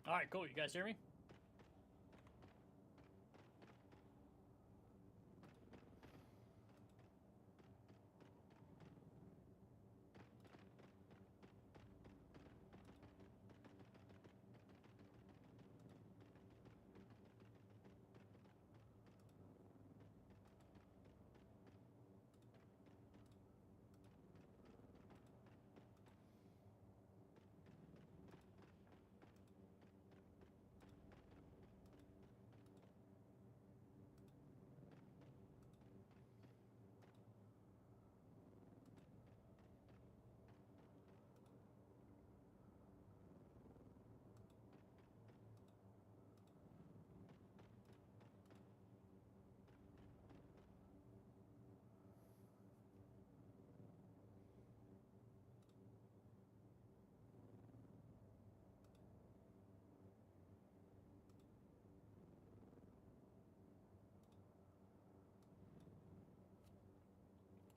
All right, cool. You guys hear me?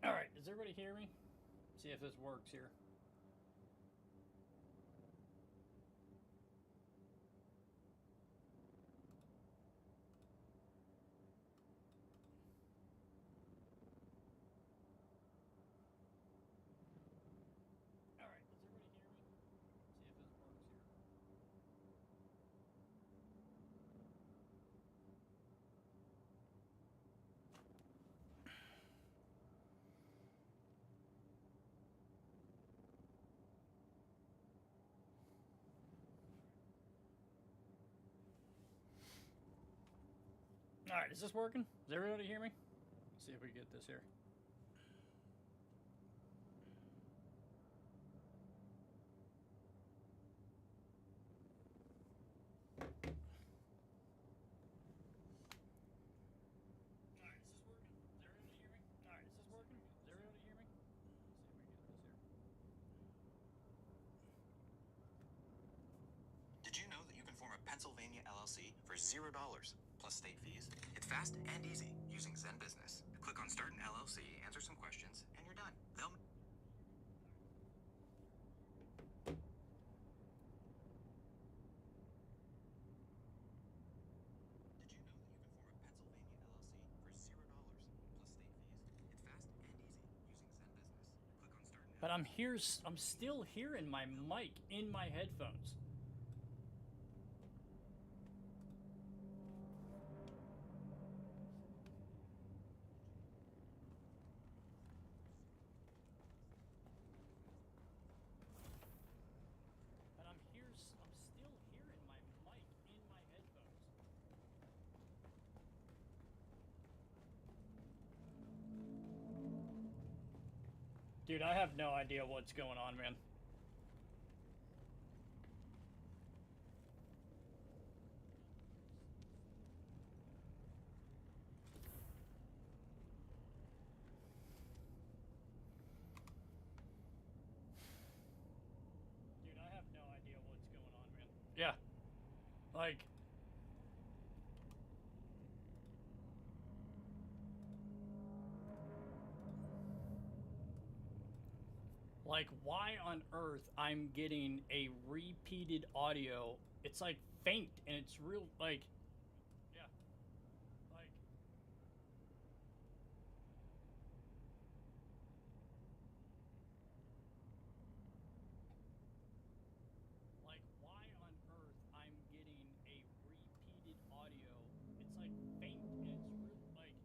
All right, does everybody hear me? See if this works here. All right, does everybody hear me? See if this works here. All right, is this working? Does everybody hear me? Let's see if we get this here. All right, is this working? Does everybody hear me? All right, is this working? Does everybody hear me? Let's see if we get this here. Did you know that you can form a Pennsylvania LLC for $0 plus state fees? It's fast and easy using Zen Business. Click on Start an LLC, answer some questions, and you're done. They'll Did you know that you can form a Pennsylvania LLC for $0 plus state fees? It's fast and easy using Zen Business. Click on Start an But I'm still hearing my mic in my headphones. But I'm still hearing my mic in my headphones. Dude, I have no idea what's going on, man. Dude, I have no idea what's going on, man. Yeah. Like... Like, why on earth I'm getting a repeated audio? It's like faint, and it's real, like... Yeah. Like... Like, why on earth I'm getting a repeated audio? It's like faint, and it's real, like...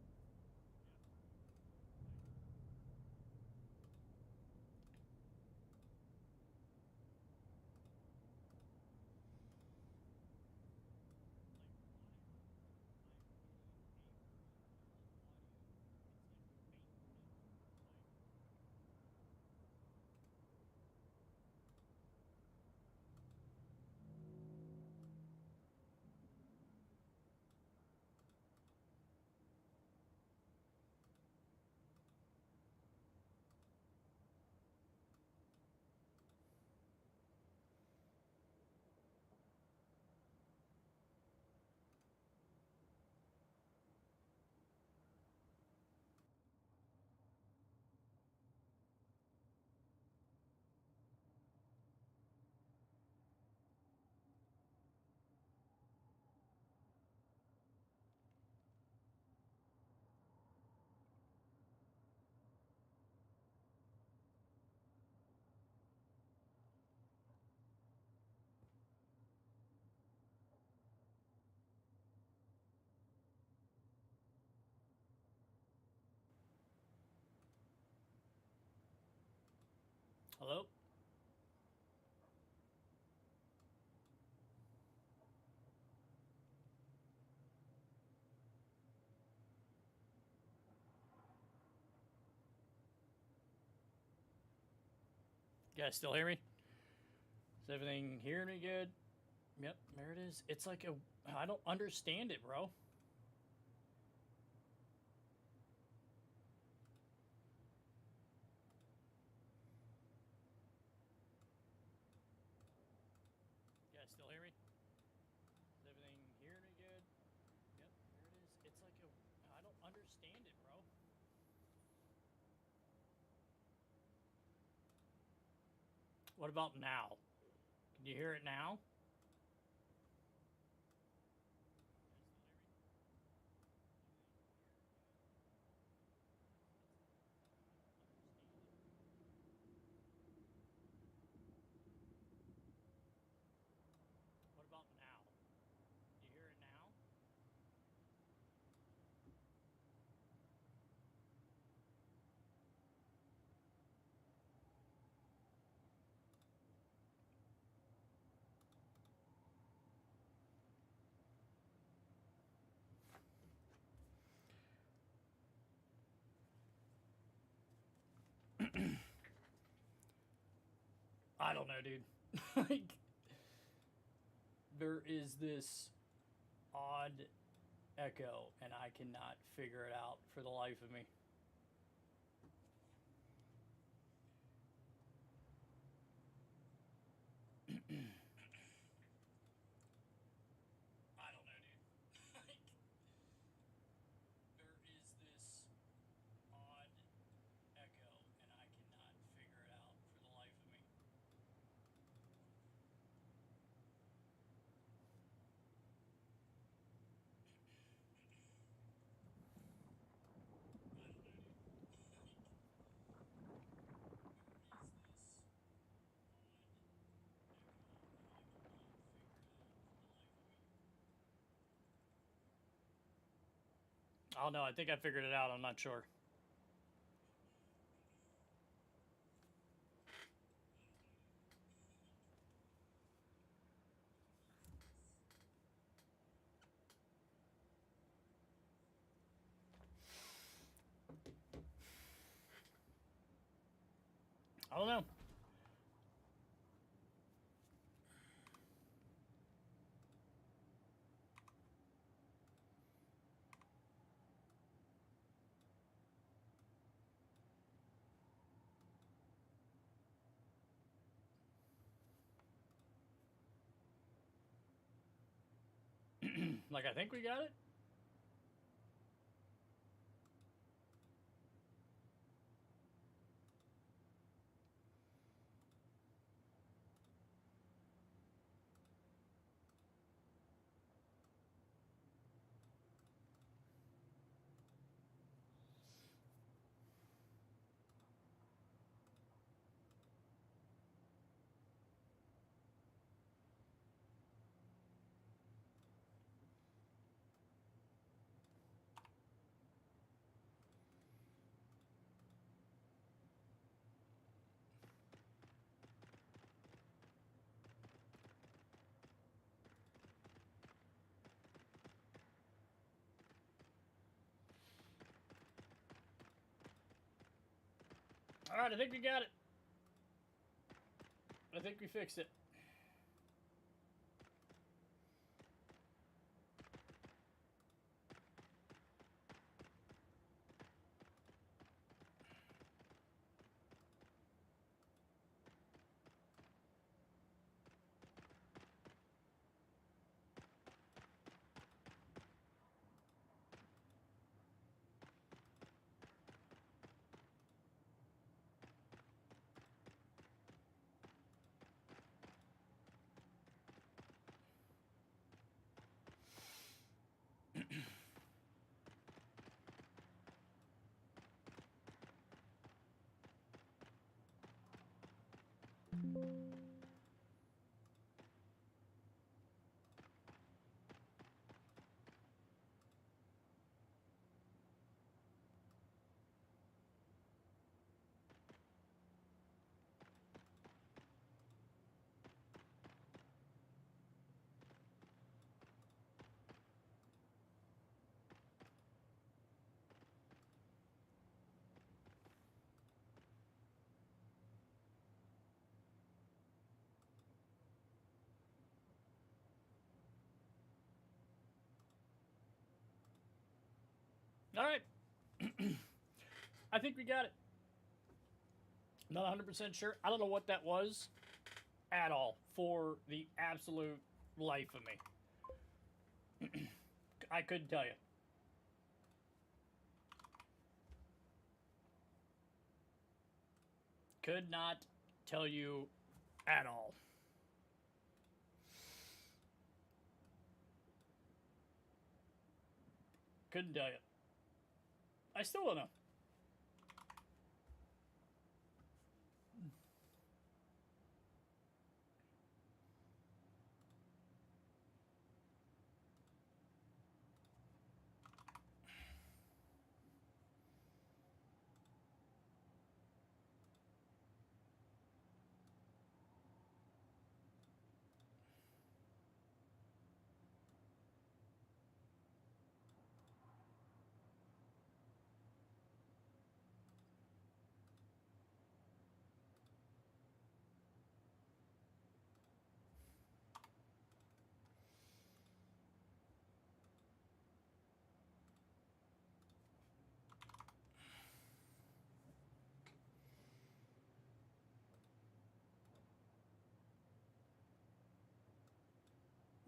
Hello? You guys still hear me? Is everything hearing me good? Yep, there it is. It's like a... I don't understand it, bro. You guys still hear me? Is everything hearing me good? Yep, there it is. It's like a... I don't understand it, bro. What about now? Can you hear it now? What about now? Can you hear it now? I don't know, dude. Like, there is this odd echo, and I cannot figure it out for the life of me. I don't know, dude. Like, there is this odd echo, and I cannot figure it out for the life of me. Oh no, I think I figured it out. I'm not sure. I don't know. Like, I think we got it. All right, I think we got it. I think we fixed it. All right. I think we got it. Not 100% sure. I don't know what that was at all for the absolute life of me. I couldn't tell you. Could not tell you at all. Couldn't tell you. I still don't know.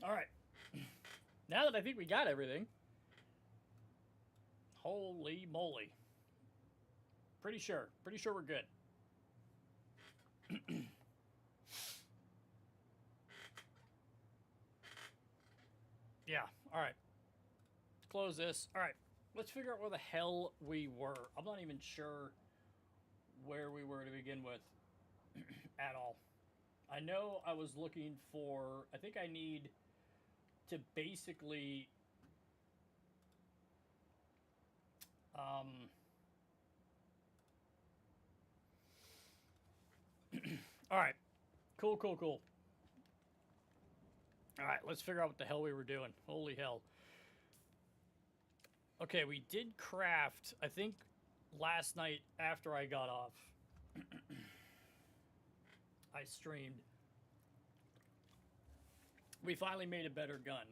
All right. Now that I think we got everything, holy moly. Pretty sure we're good. Yeah, all right. Close this. All right, let's figure out where the hell we were. I'm not even sure where we were to begin with at all. I know I was looking for, I think I need to basically all right. Cool. All right, let's figure out what the hell we were doing. Holy hell. Okay, we did craft, I think, last night after I got off. I streamed. We finally made a better gun.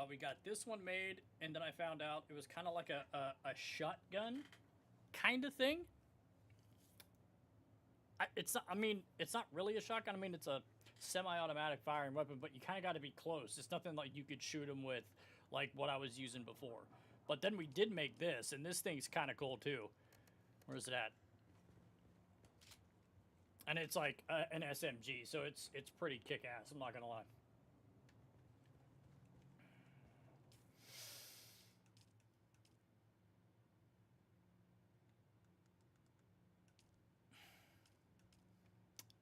We got this one made, and then I found out it was kind of like a shotgun kind of thing. It's not, I mean, it's not really a shotgun. I mean, it's a semi-automatic firing weapon, but you kind of got to be close. It's nothing like you could shoot them with like what I was using before. But then we did make this, and this thing's kind of cool too. Where's it at? And it's like an SMG, so it's pretty kick-ass, I'm not gonna lie.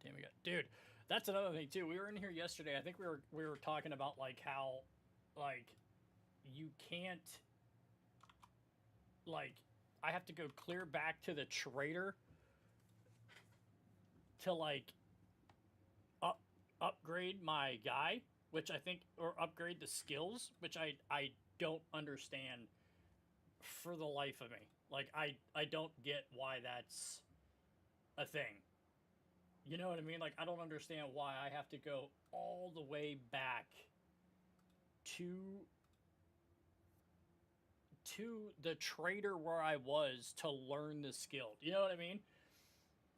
Damn, we got, dude, that's another thing too. We were in here yesterday. I think we were talking about like how like you can't, like, I have to go clear back to the trader to like upgrade my guy, which I think, or upgrade the skills, which I don't understand for the life of me. Like I don't get why that's a thing. You know what I mean? Like, I don't understand why I have to go all the way back to the trader where I was to learn the skill. You know what I mean?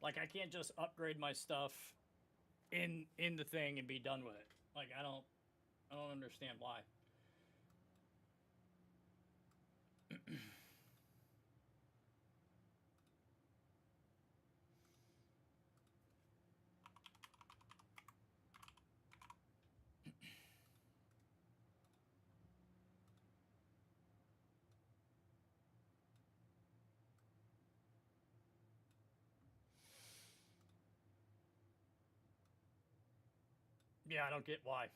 Like, I can't just upgrade my stuff in the thing and be done with it. Like, I don't understand why. Yeah, I don't get why.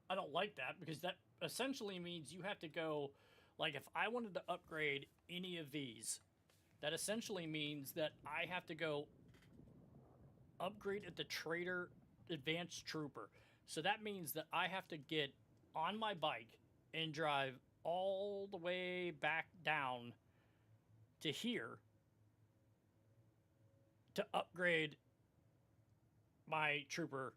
I don't like that, because that essentially means you have to go, like, if I wanted to upgrade any of these, that essentially means that I have to go upgrade at the trader advanced trooper. So that means that I have to get on my bike and drive all the way back down to here to upgrade my trooper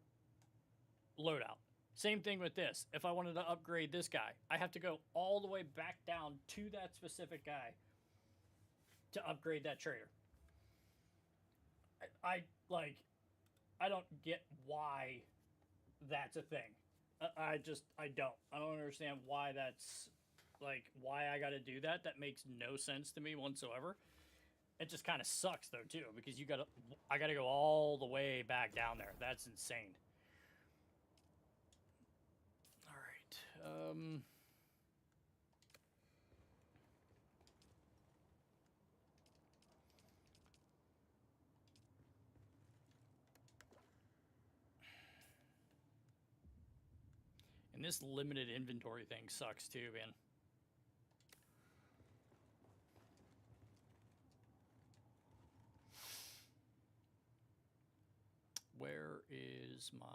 loadout. Same thing with this. If I wanted to upgrade this guy, I have to go all the way back down to that specific guy to upgrade that trader. I don't get why that's a thing. I don't understand why that's like why I got to do that. That makes no sense to me whatsoever. It just kind of sucks though too, because I got to go all the way back down there. That's insane. All right. And this limited inventory thing sucks too, man. Where is my...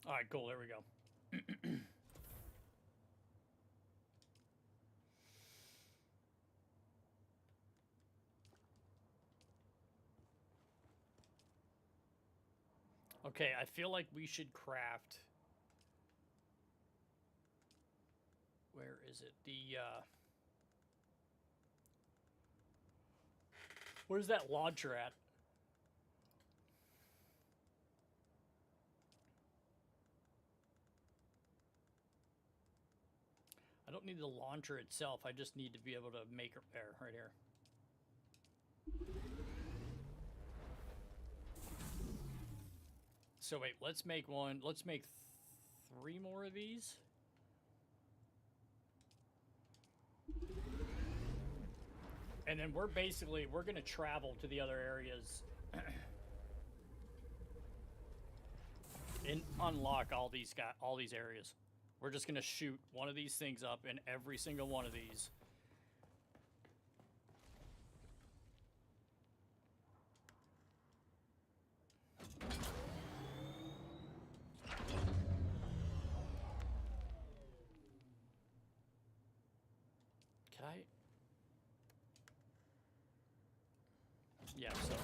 All right, cool. There we go. Okay, I feel like we should craft... Where is it? Where's that launcher at? I don't need the launcher itself. I just need to be able to make repair right here. So wait, let's make one. Let's make 3 more of these. And then we're going to travel to the other areas and unlock all these areas. We're just going to shoot one of these things up in every single one of these. Can I? Yeah, so.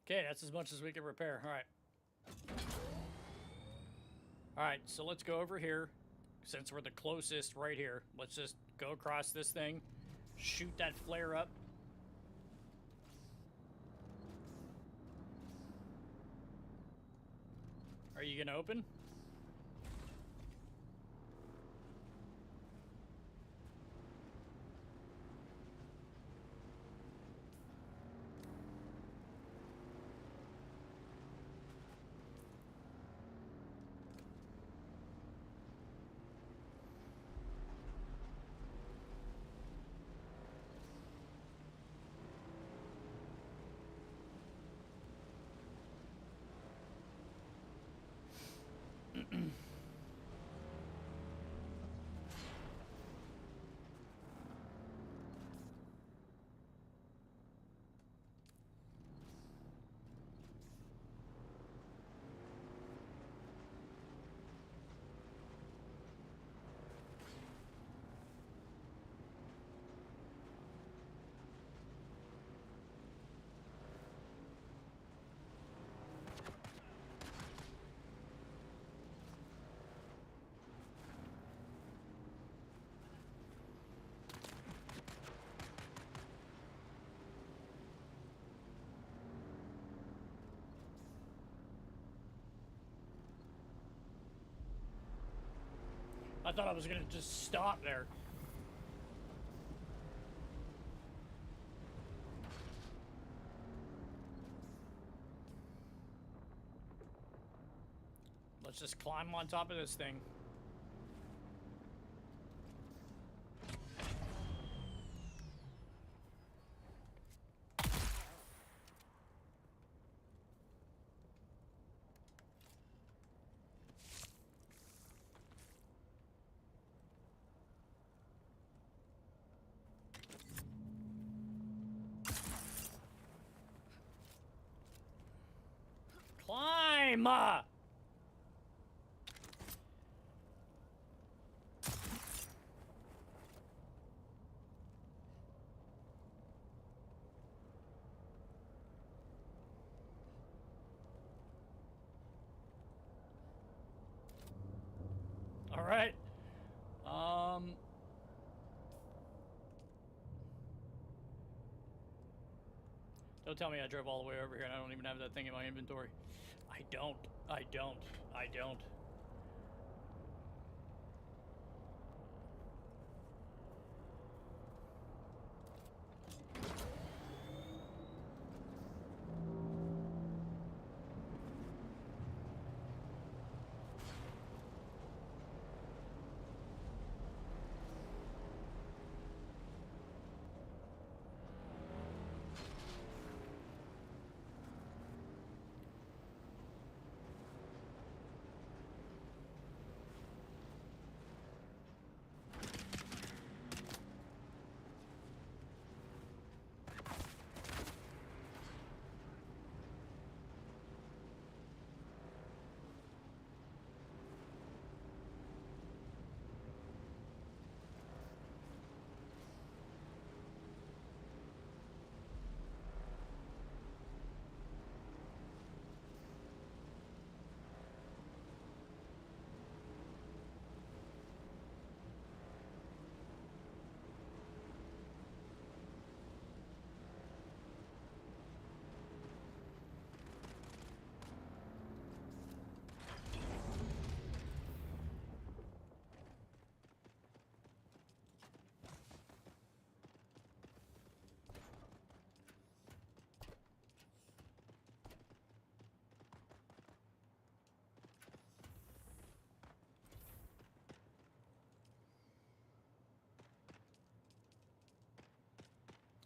Okay, that's as much as we can repair. All right. All right, so let's go over here. Since we're the closest right here, let's just go across this thing, shoot that flare up. Are you gonna open? thought I was gonna just stop there. Let's just climb on top of this thing. Climb! All right. Don't tell me I drove all the way over here and I don't even have that thing in my inventory. I don't.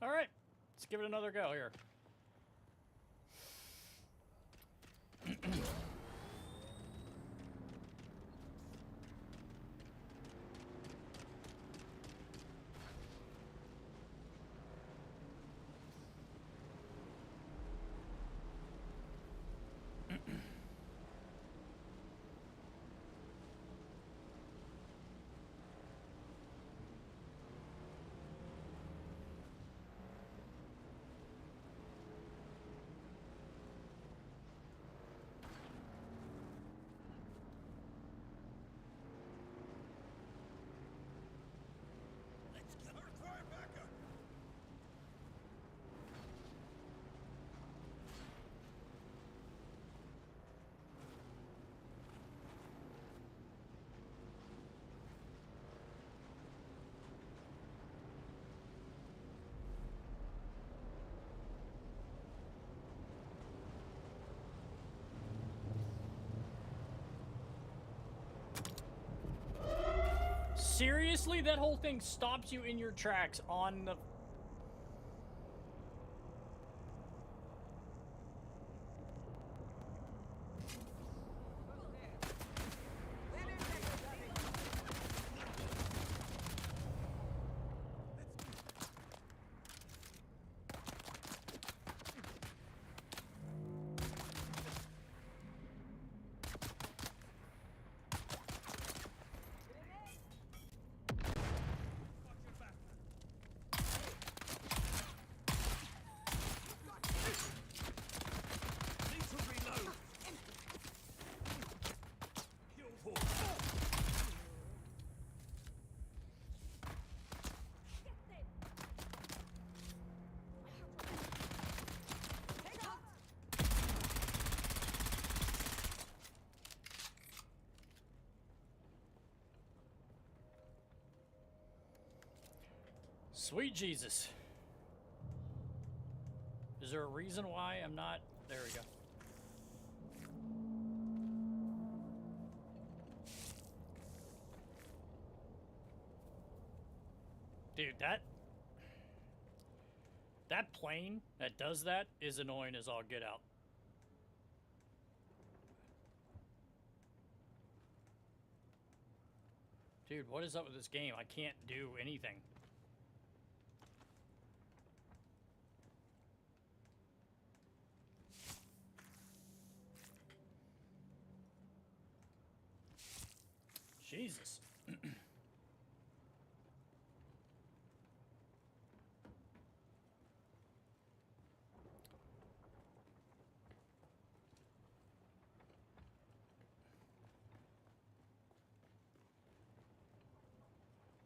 All right, let's give it another go here. Seriously, that whole thing stops you in your tracks on the... Sweet Jesus. Is there a reason why I'm not? There we go. Dude, that plane that does that is annoying as all get out. Dude, what is up with this game? I can't do anything. Jesus.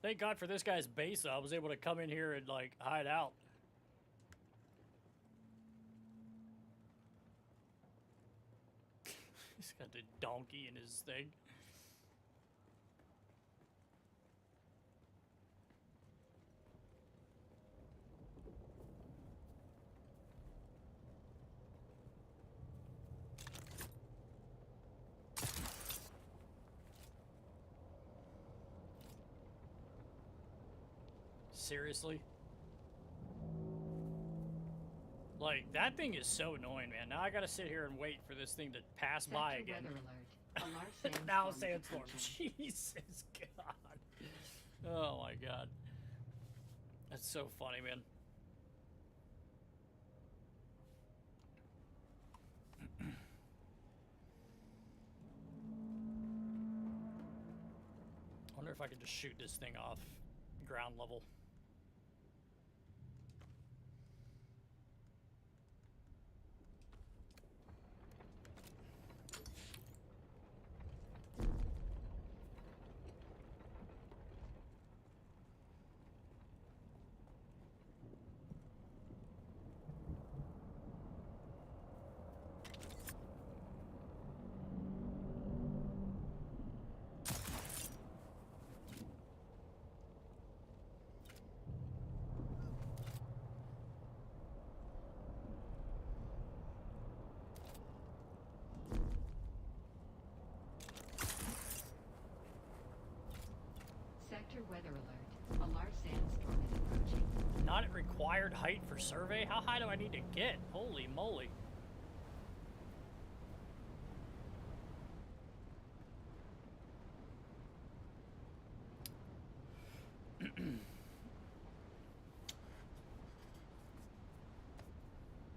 Thank God for this guy's base. I was able to come in here and, like, hide out. He's got the donkey in his thing. Seriously? Like, that thing is so annoying, man. Now I gotta sit here and wait for this thing to pass by again. Now sandstorm. Jesus God. Oh my God. That's so funny, man. I wonder if I could just shoot this thing off ground level. Weather alert. A large sandstorm is approaching. Not at required height for survey? How high do I need to get? Holy moly.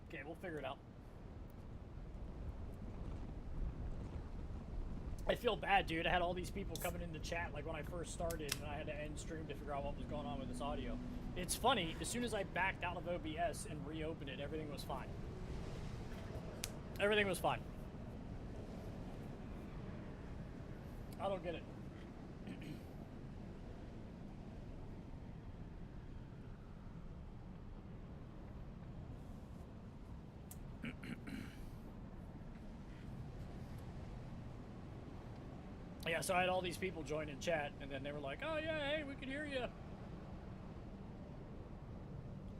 Okay, we'll figure it out. I feel bad, dude. I had all these people coming in the chat like when I first started, and I had to end stream to figure out what was going on with this audio. It's funny, as soon as I backed out of OBS and reopened it, everything was fine. Everything was fine. I don't get it. Yeah, so I had all these people join in chat, and then they were like, oh yeah, hey, we can hear you.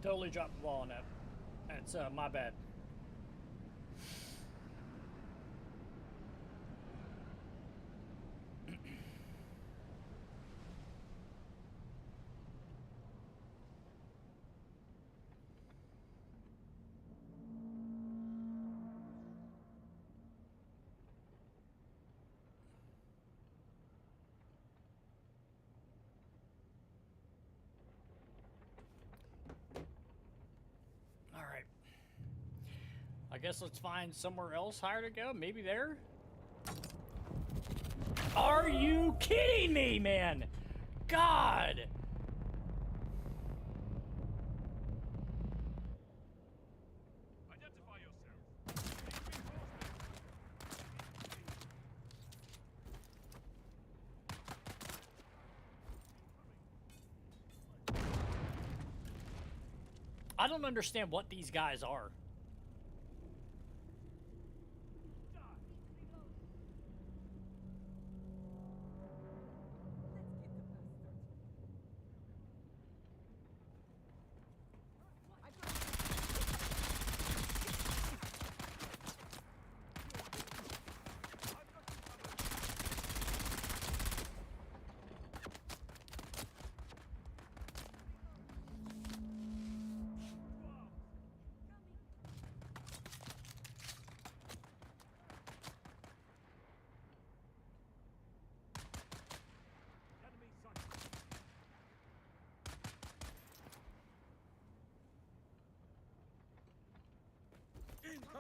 Totally dropped the ball on that. That's my bad. I guess let's find somewhere else higher to go. Maybe there? Are you kidding me, man? God! Identify yourself. I don't understand what these guys are.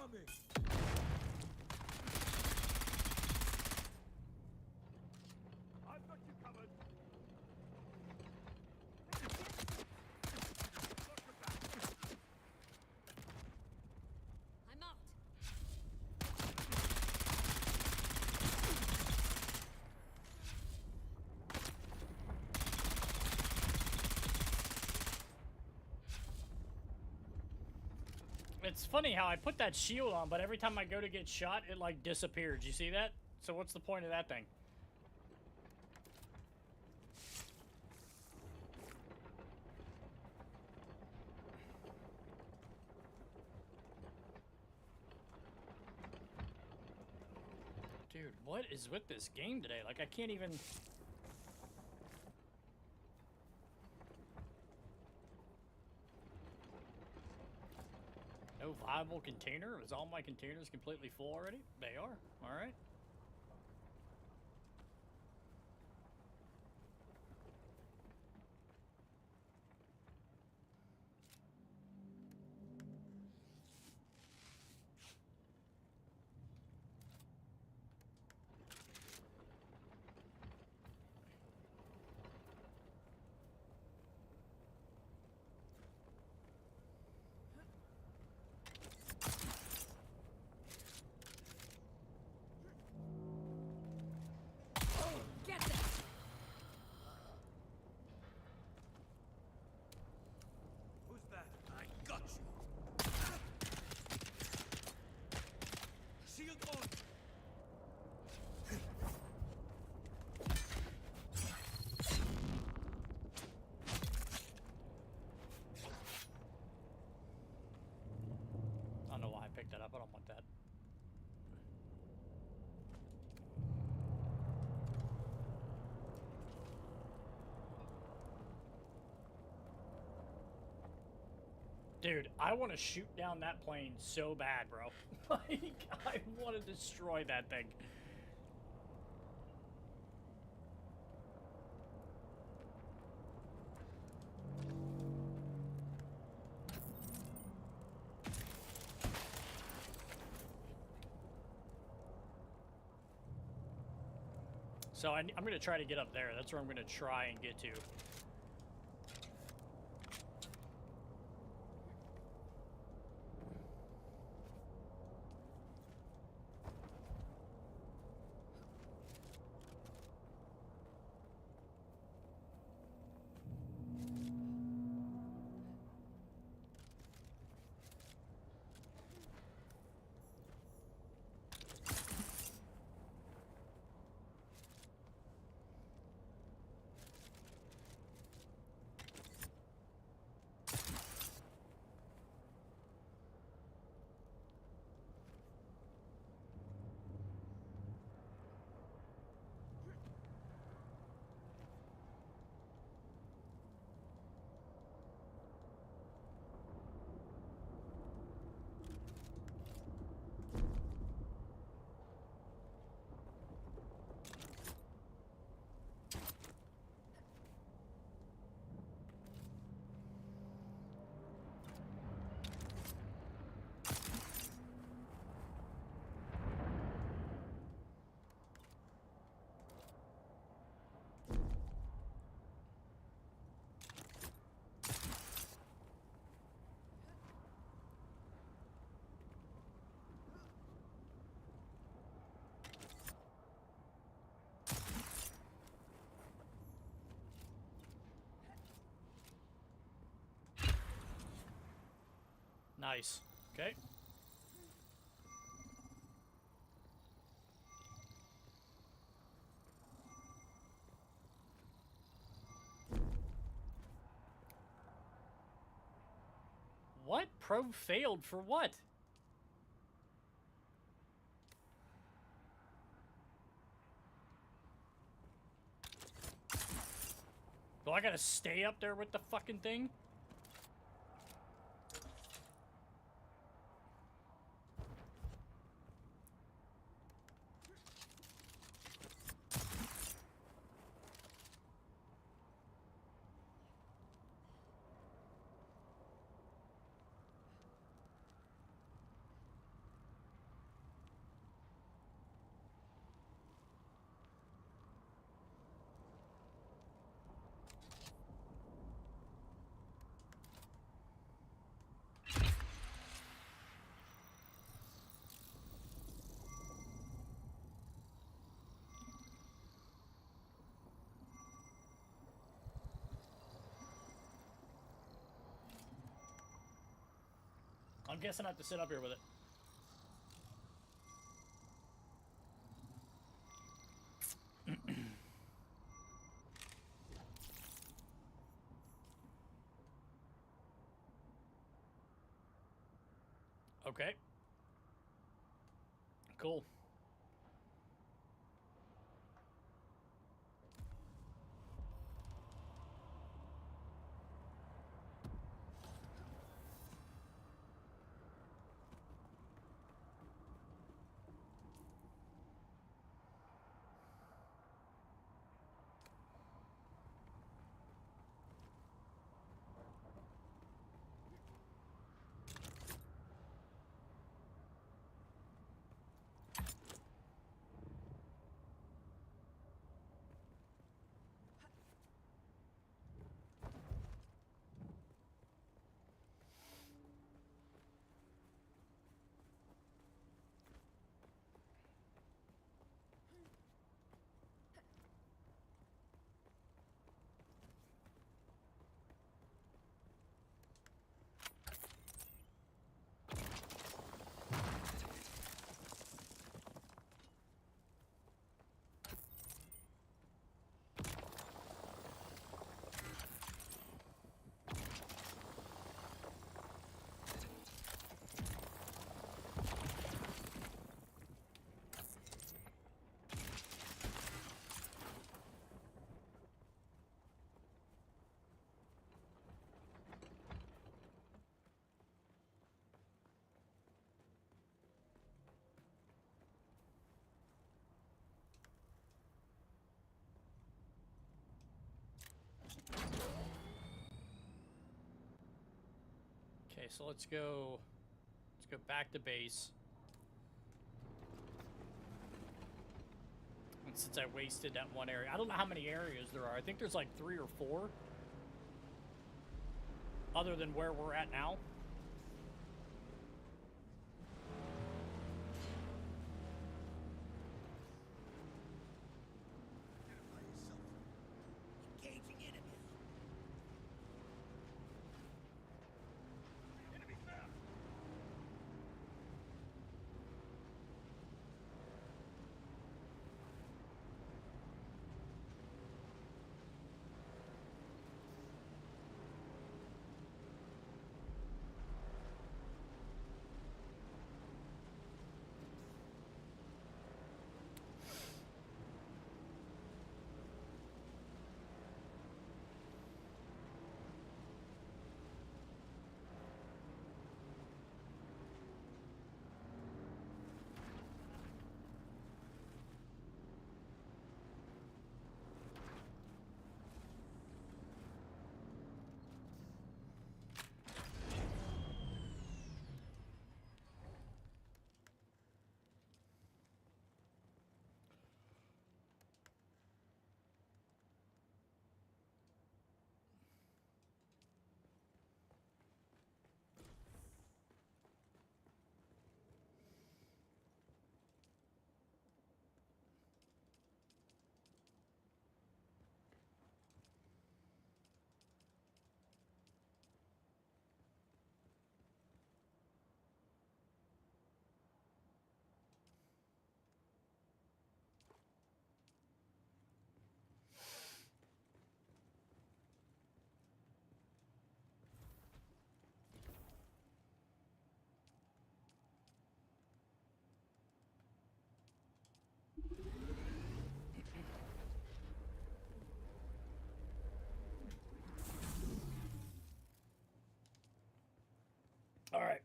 Incoming! I've got you covered. I'm out. It's funny how I put that shield on, but every time I go to get shot, it like disappeared. You see that? So what's the point of that thing? Dude, what is with this game today? Like, I can't even... No viable container? Is all my containers completely full already? They are. Alright. Get them. Who's that? I got you. Shield on. I don't know why I picked that up. I don't want that. Dude, I want to shoot down that plane so bad, bro. Like, I want to destroy that thing. So I'm going to try to get up there. That's where I'm going to try and get to. Nice. Okay. What? Probe failed for what? Do I gotta stay up there with the fucking thing? I'm guessing I have to sit up here with it. Okay. Cool. Okay, so let's go back to base. And since I wasted that one area, I don't know how many areas there are. I think there's like 3 or 4 other than where we're at now. Engaging enemy. Enemy found. All right.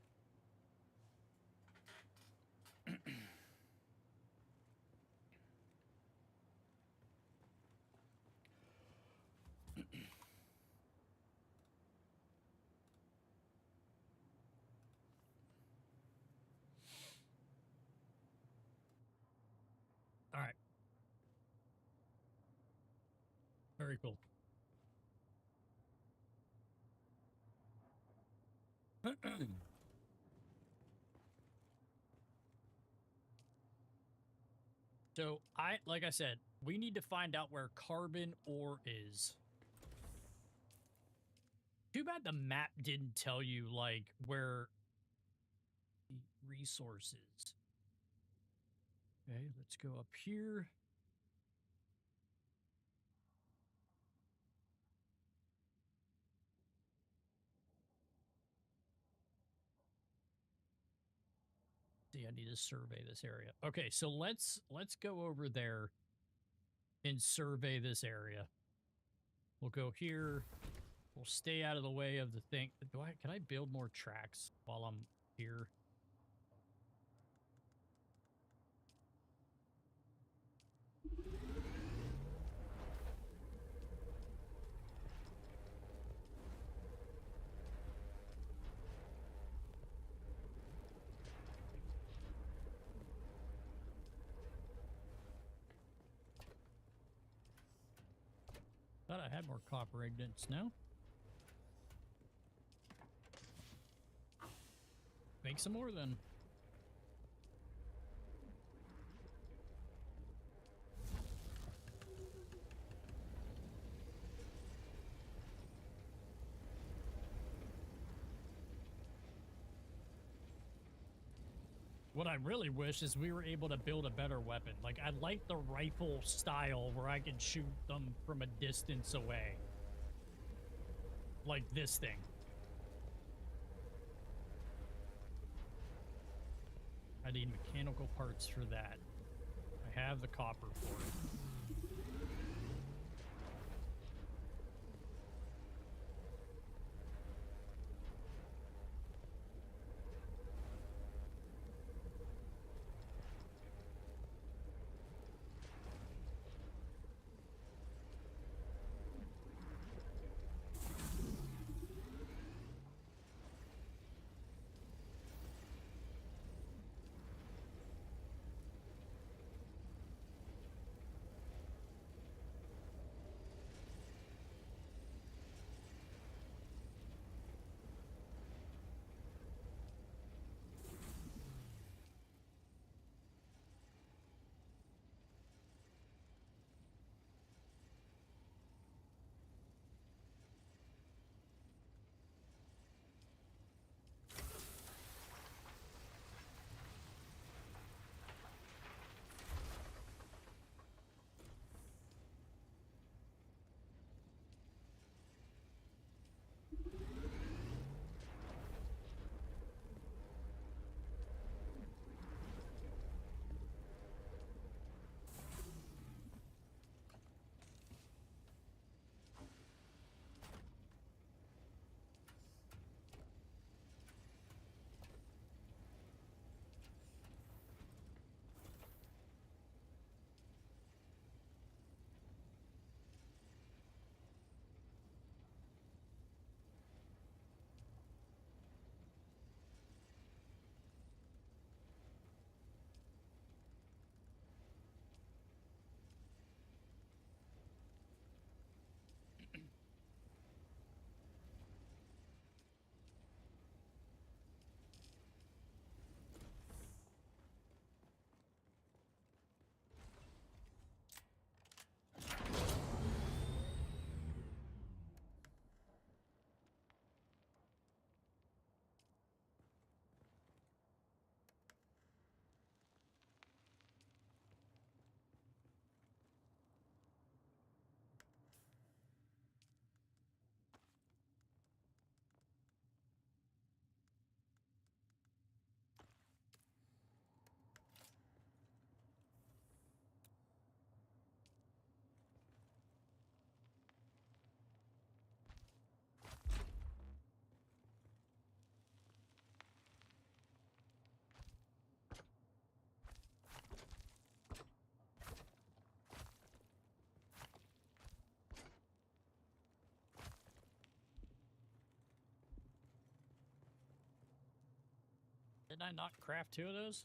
All right. Very cool. So like I said, we need to find out where carbon ore is. Too bad the map didn't tell you like where resources. Okay, let's go up here. See, I need to survey this area. Okay, so let's go over there and survey this area. We'll go here. We'll stay out of the way of the thing. Can I build more tracks while I'm here? Thought I had more copper ignites now. Make some more then. What I really wish is we were able to build a better weapon. Like, I like the rifle style where I can shoot them from a distance away. Like this thing. I need mechanical parts for that. I have the copper for it. Did I not craft 2 of those?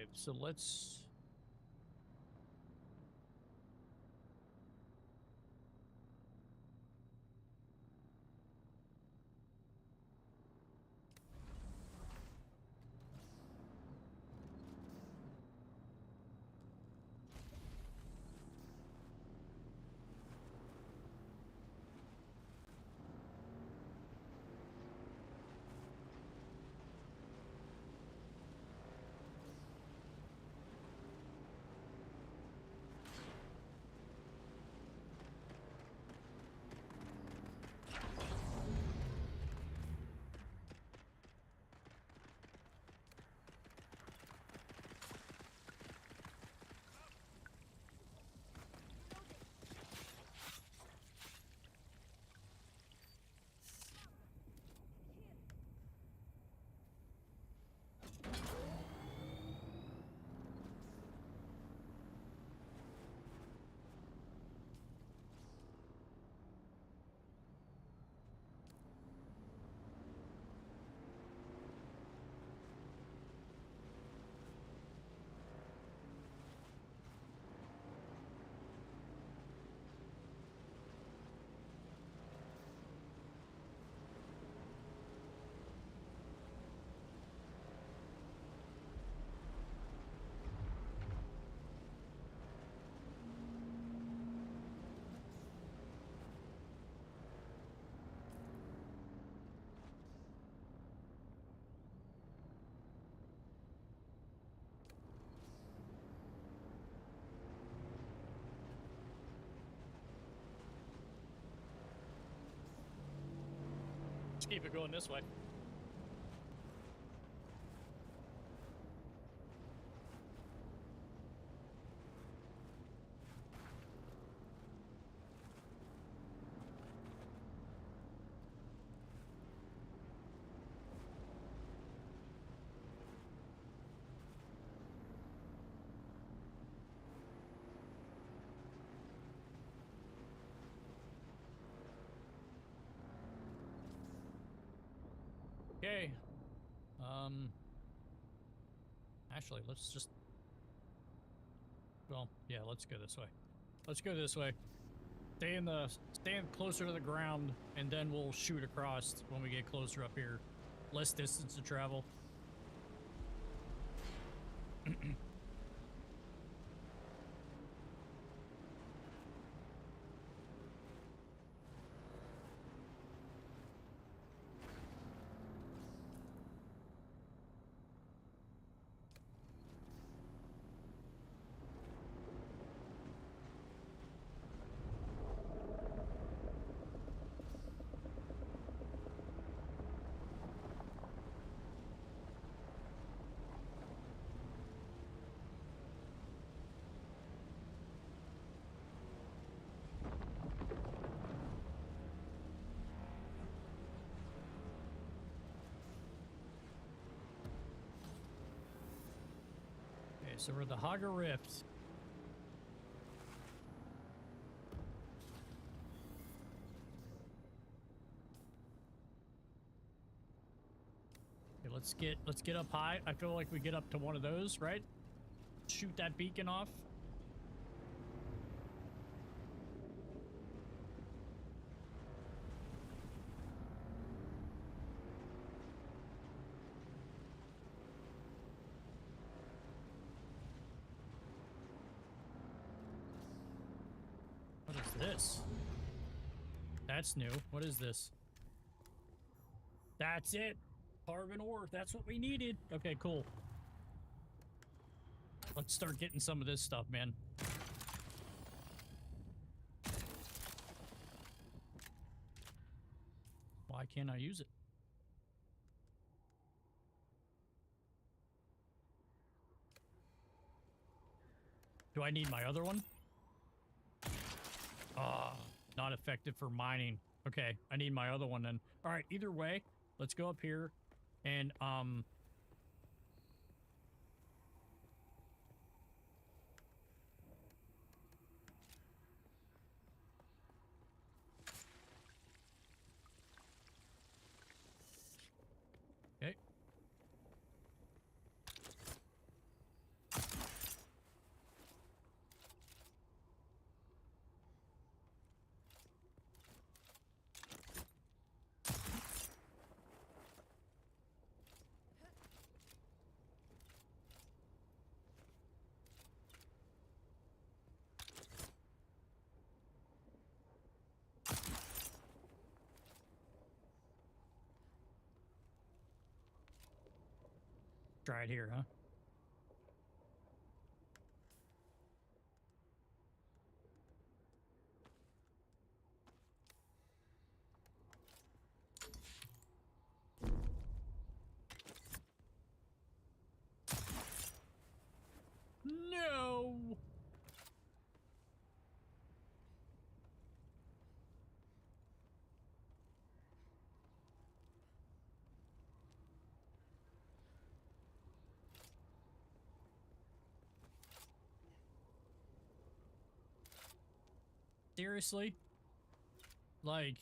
Okay, so let's... Let's keep it going this way. Okay. Actually, let's just... Well, yeah, let's go this way. Let's go this way. Stand closer to the ground, and then we'll shoot across when we get closer up here. Less distance to travel. Okay, so we're the Haga Rift. Okay, let's get up high. I feel like we get up to one of those, right? Shoot that beacon off. What is this? That's new. What is this? That's it. Carbon ore. That's what we needed. Okay, cool. Let's start getting some of this stuff, man. Why can't I use it? Do I need my other one? Ah, not effective for mining. Okay, I need my other one then. All right, either way, let's go up here and okay. Try it here, huh? No. Seriously? Like...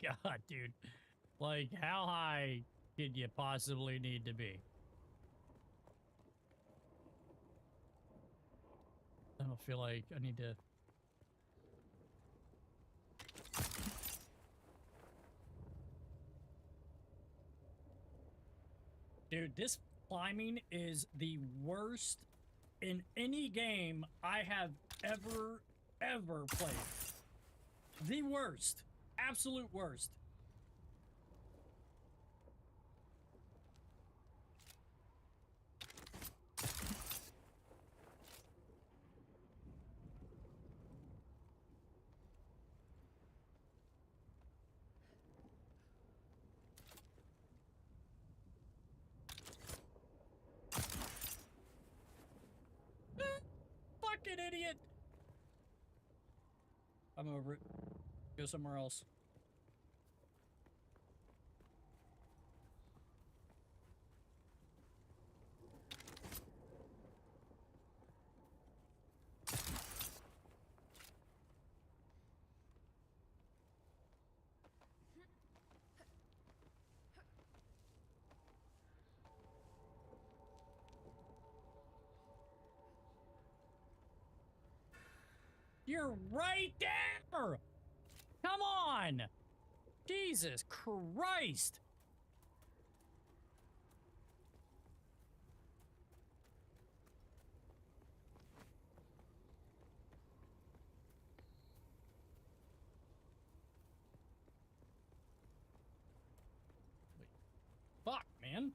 God, dude. Like, how high could you possibly need to be? I don't feel like I need to... Dude, this climbing is the worst in any game I have ever played. The worst. Absolute worst. Fucking idiot. I'm over it. Go somewhere else. You're right there! Come on! Jesus Christ! Wait. Fuck, man.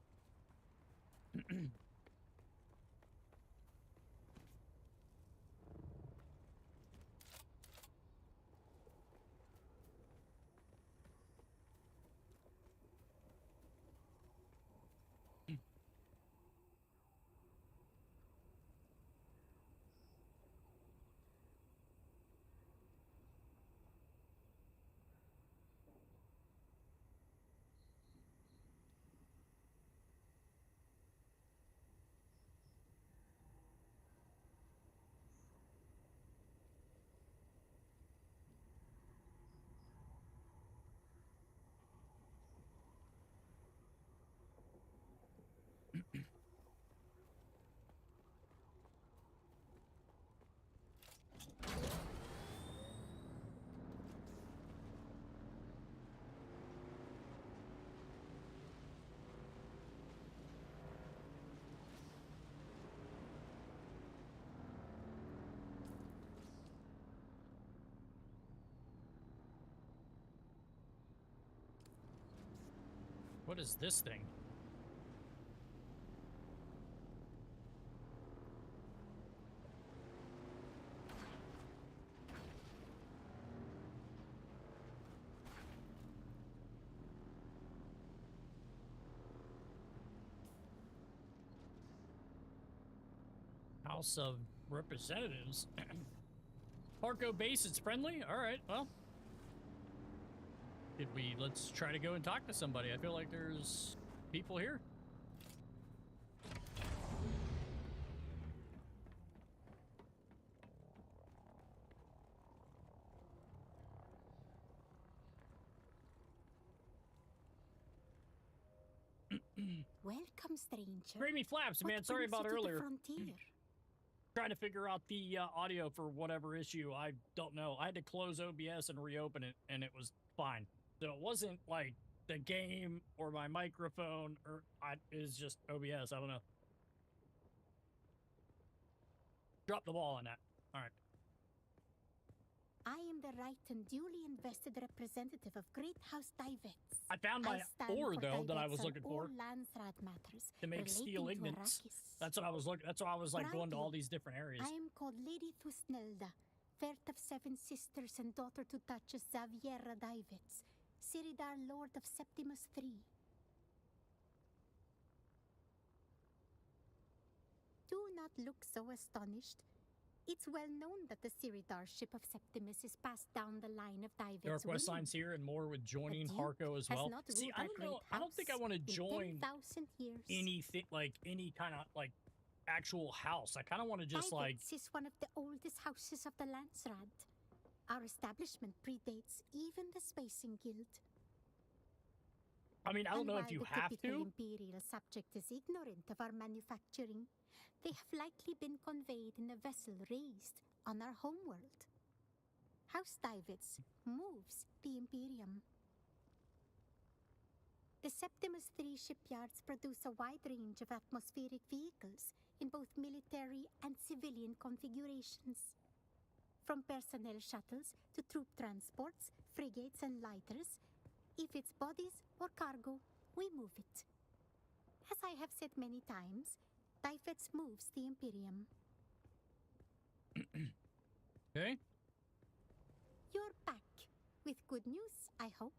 What is this thing? House of Representatives. Parco base, it's friendly? Alright, well. Let's try to go and talk to somebody. I feel like there's people here. Welcome, stranger. Gravy flaps, man. What Sorry brings about you to the earlier. frontier? Trying to figure out the audio for whatever issue. I don't know. I had to close OBS and reopen it, and it was fine. So it wasn't like the game or my microphone, or it was just OBS. I don't know. Drop the ball on that. All right. I am the right and duly invested representative of Great House Divets. I found my ore, though, that I was looking for. Landsrad matters To make steel ignits. That's what I was looking. That's why I was like going to all these different areas. I am called Lady Thusnelda, first of 7 sisters and daughter to Duchess Xaviera Divets, Siridar Lord of Septimus III. Do not look so astonished. It's well known that the Siridar ship of Septimus is passed down the line of Divets. There are quest lines here and more with joining Harco as well. See, I don't know. I don't think I want to join 10,000 years. anything like any kind of like actual house. I kind of want to just like. Divets is one of the oldest houses of the Landsrad. Our establishment predates even the Spacing Guild. I mean, I don't know if you have to. The imperial subject is ignorant of our manufacturing. They have likely been conveyed in a vessel raised on our homeworld. House Divets moves the Imperium. The Septimus III shipyards produce a wide range of atmospheric vehicles in both military and civilian configurations. From personnel shuttles to troop transports, frigates and lighters, if it's bodies or cargo, we move it. As I have said many times, Divets moves the Imperium. Okay. You're back with good news, I hope.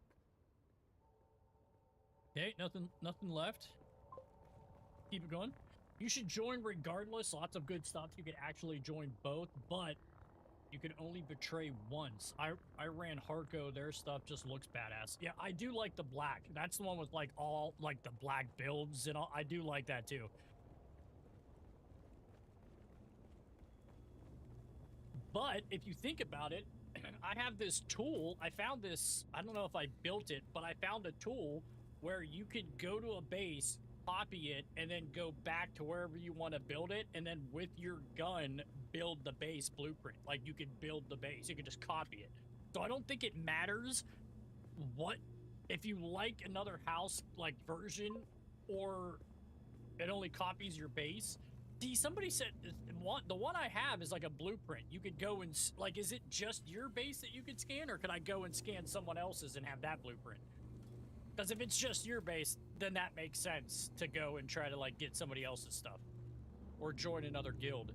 Okay, nothing left. Keep it going. You should join regardless. Lots of good stuff. You could actually join both, but you can only betray once. I ran Harco. Their stuff just looks badass. Yeah, I do like the black. That's the one with like all like the black builds and all. I do like that too. But if you think about it, I have this tool. I found this. I don't know if I built it, but I found a tool where you could go to a base, copy it, and then go back to wherever you want to build it, and then with your gun, build the base blueprint. Like, you could build the base. You could just copy it. So I don't think it matters what, if you like another house, like, version, or it only copies your base. See, somebody said, the one I have is like a blueprint. You could go and, like, is it just your base that you could scan, or could I go and scan someone else's and have that blueprint? Because if it's just your base, then that makes sense to go and try to, like, get somebody else's stuff. Or join another guild.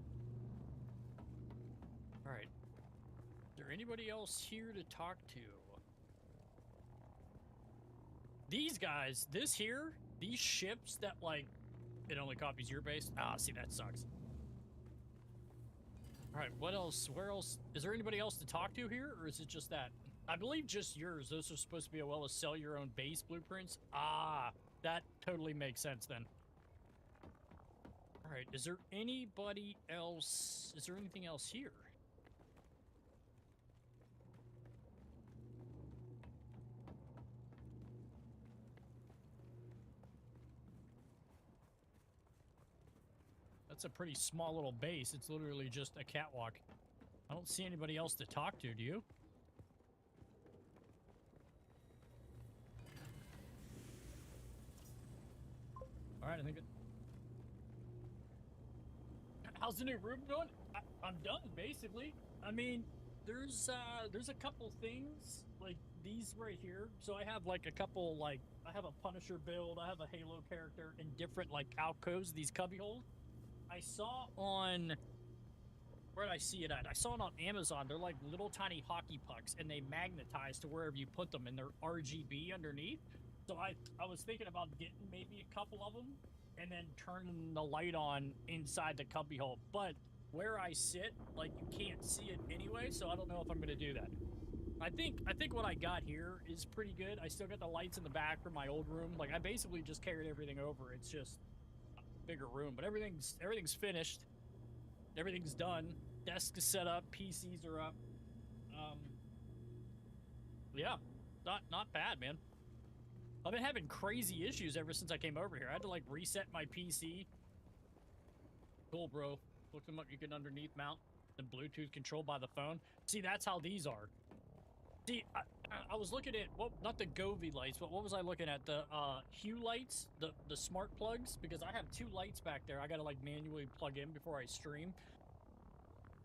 Alright. Is there anybody else here to talk to? These guys, these ships that, like, it only copies your base. Ah, see, that sucks. Alright, what else? Where else? Is there anybody else to talk to here, or is it just that? I believe just yours. Those are supposed to be able to sell your own base blueprints. Ah, that totally makes sense then. Alright, is there anybody else? Is there anything else here? That's a pretty small little base. It's literally just a catwalk. I don't see anybody else to talk to, do you? Alright, I think it... How's the new room going? I'm done, basically. I mean, there's a couple things, like these right here. So I have, like, a couple, like, I have a Punisher build, I have a Halo character in different, like, alcoves, these cubby holes. I saw on... Where did I see it at? I saw it on Amazon. They're like little tiny hockey pucks, and they magnetize to wherever you put them, and they're RGB underneath. So I was thinking about getting maybe a couple of them, and then turning the light on inside the cubby hole. But where I sit, like, you can't see it anyway, so I don't know if I'm going to do that. I think what I got here is pretty good. I still got the lights in the back from my old room. Like, I basically just carried everything over. It's just a bigger room, but everything's finished. Everything's done. Desk is set up. PCs are up. Yeah, not bad, man. I've been having crazy issues ever since I came over here. I had to, like, reset my PC. Cool, bro. Look them up. You can underneath mount the Bluetooth control by the phone. See, that's how these are. See, I was looking at, well, not the Govee lights, but what was I looking at? The Hue lights, the smart plugs, because I have 2 lights back there. I gotta like manually plug in before I stream.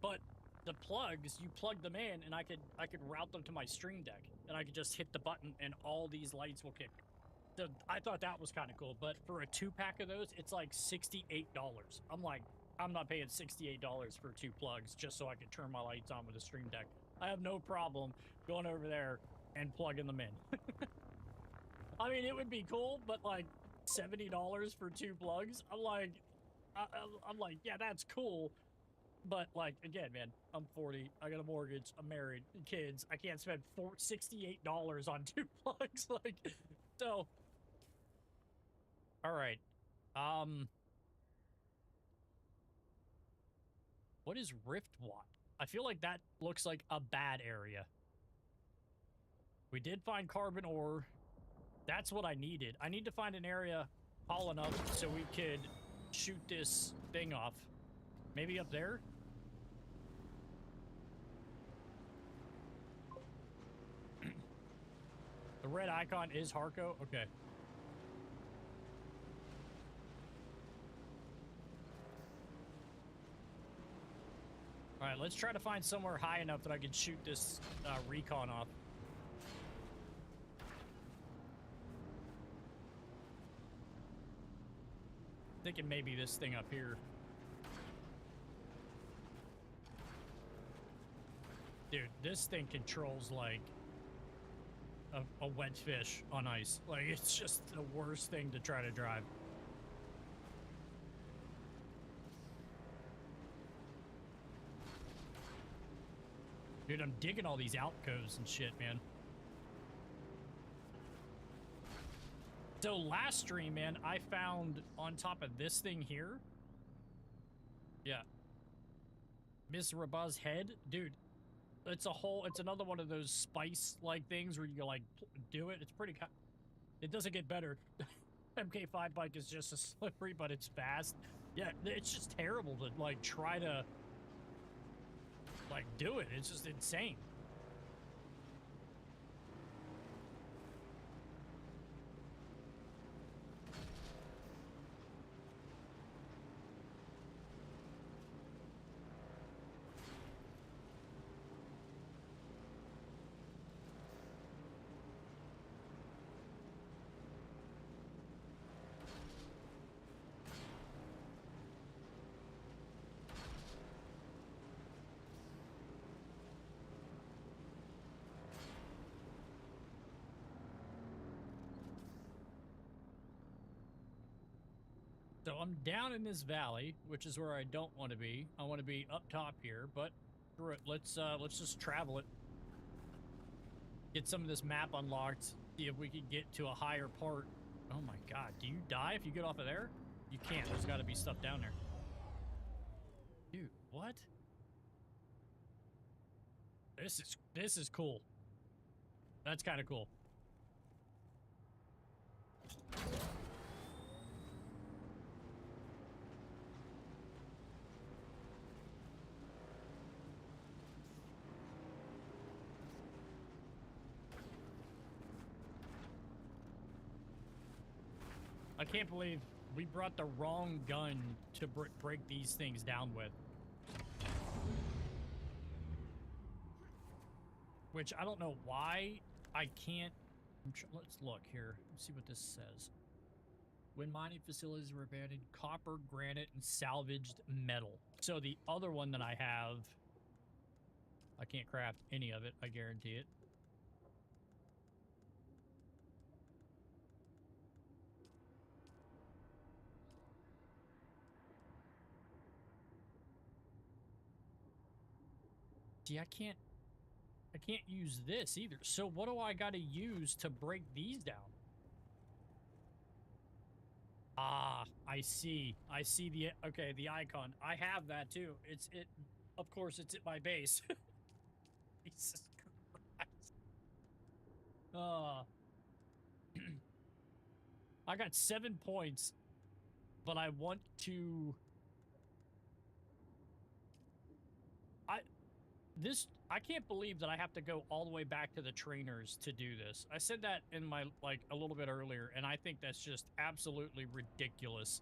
But the plugs, you plug them in, and I could route them to my Stream Deck, and I could just hit the button, and all these lights will kick. So I thought that was kind of cool. But for a 2-pack of those, it's like $68. I'm like, I'm not paying $68 for 2 plugs just so I can turn my lights on with a Stream Deck. I have no problem going over there and plugging them in. I mean, it would be cool, but like $70 for 2 plugs. I'm like, yeah, that's cool. But like, again, man, I'm 40. I got a mortgage. I'm married. Kids. I can't spend $68 on 2 plugs. Like, so. All right. What is Rift Watt? I feel like that looks like a bad area. We did find carbon ore. That's what I needed. I need to find an area tall enough so we could shoot this thing off. Maybe up there? The red icon is Harco? Okay. All right, let's try to find somewhere high enough that I can shoot this recon off. Thinking maybe this thing up here. Dude, this thing controls like a wet fish on ice. Like, it's just the worst thing to try to drive. Dude, I'm digging all these alcoves and shit, man. So last stream, man, I found on top of this thing here. Yeah. Miss Rabah's head. Dude, it's another one of those spice-like things where you like do it. It's pretty, it doesn't get better. MK5 bike is just as slippery, but it's fast. Yeah, it's just terrible to like try to like do it. It's just insane. So I'm down in this valley, which is where I don't want to be. I want to be up top here, but screw it. Let's just travel it. Get some of this map unlocked. See if we can get to a higher part. Oh my god, do you die if you get off of there? You can't. There's got to be stuff down there. Dude, what? This is cool. That's kind of cool. I can't believe we brought the wrong gun to break these things down with. Which I don't know why I can't. Let's look here. Let's see what this says. When mining facilities were abandoned, copper, granite, and salvaged metal. So the other one that I have, I can't craft any of it. I guarantee it. See, I can't use this either. So what do I got to use to break these down? Ah, I see. I see the, okay, the icon. I have that too. Of course, it's at my base. Jesus Christ. I got 7 points, but I want to this, I can't believe that I have to go all the way back to the trainers to do this. I said that in my, like, a little bit earlier, and I think that's just absolutely ridiculous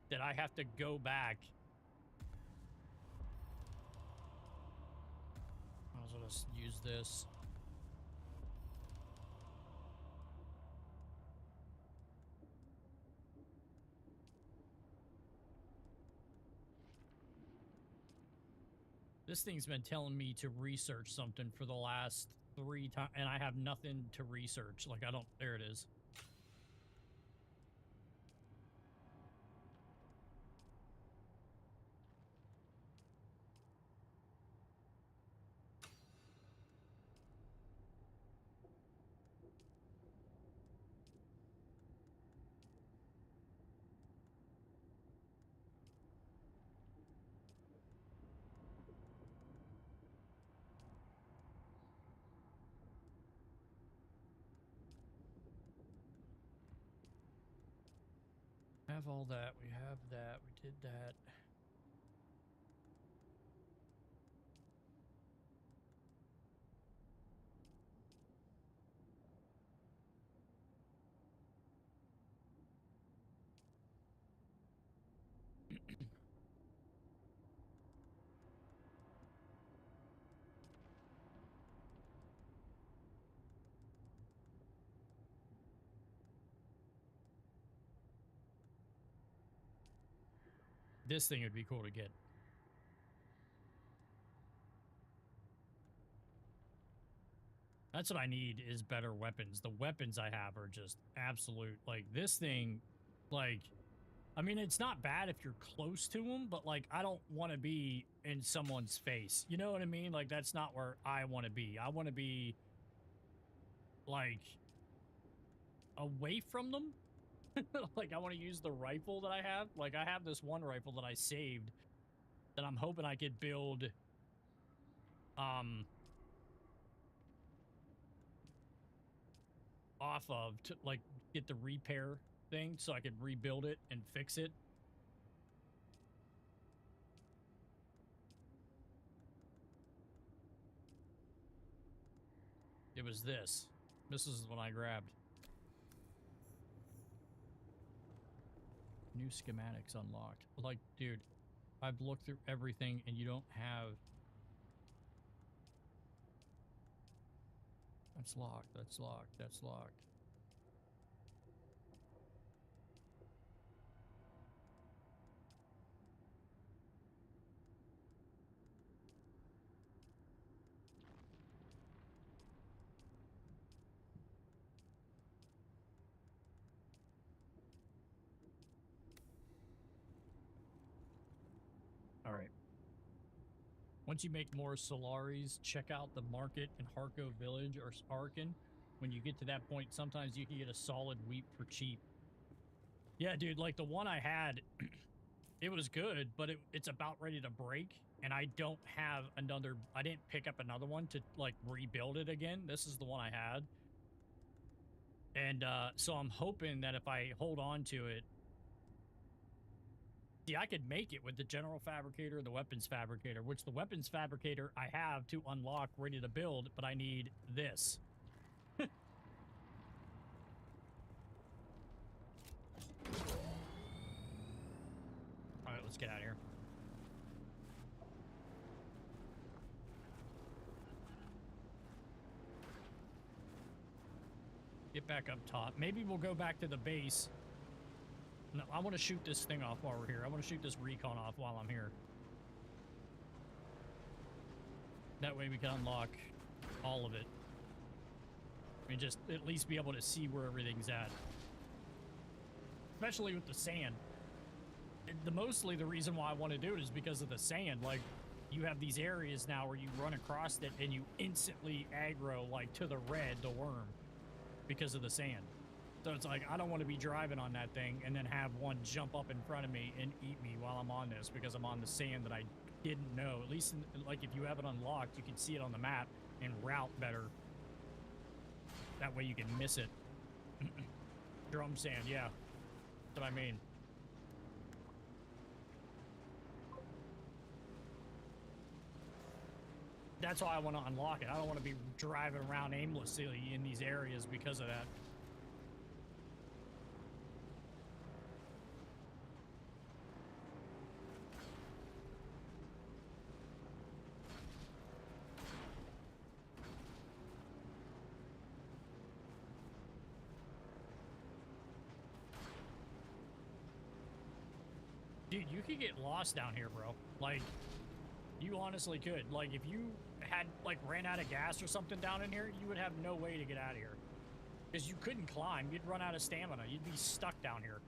that I have to go back. Might as well just use this. This thing's been telling me to research something for the last 3 times, and I have nothing to research. Like, I don't... There it is. Have all that. We have that. We did that. This thing would be cool to get. That's what I need, is better weapons. The weapons I have are just absolute. Like, this thing, like, I mean, it's not bad if you're close to them, but, like, I don't want to be in someone's face. You know what I mean? Like, that's not where I want to be. I want to be, like, away from them. Like, I want to use the rifle that I have. Like, I have this one rifle that I saved that I'm hoping I could build, off of to, like, get the repair thing so I could rebuild it and fix it. It was this. This is the one I grabbed. New schematics unlocked. Like, dude, I've looked through everything and you don't have... That's locked, that's locked, that's locked. All right. Once you make more Solaris, check out the market in Harco Village or Arkin. When you get to that point, sometimes you can get a solid wheat for cheap. Yeah, dude, like the one I had, it was good, but it's about ready to break, and I don't have another... I didn't pick up another one to, like, rebuild it again. This is the one I had. And so I'm hoping that if I hold on to it... See, I could make it with the general fabricator and the weapons fabricator, which the weapons fabricator I have to unlock, ready to build, but I need this. All right, let's get out of here. Get back up top. Maybe we'll go back to the base. No, I want to shoot this thing off while we're here. I want to shoot this recon off while I'm here. That way we can unlock all of it. I mean, just at least be able to see where everything's at. Especially with the sand. Mostly the reason why I want to do it is because of the sand. Like, you have these areas now where you run across it and you instantly aggro, like, to the red, the worm, because of the sand. So it's like, I don't want to be driving on that thing and then have one jump up in front of me and eat me while I'm on this because I'm on the sand that I didn't know. At least, like, if you have it unlocked, you can see it on the map and route better. That way you can miss it. Drum sand, yeah. That's what I mean. That's why I want to unlock it. I don't want to be driving around aimlessly in these areas because of that. Dude, you could get lost down here, bro. Like, you honestly could. Like, if you had, like, ran out of gas or something down in here, you would have no way to get out of here. Because you couldn't climb. You'd run out of stamina. You'd be stuck down here.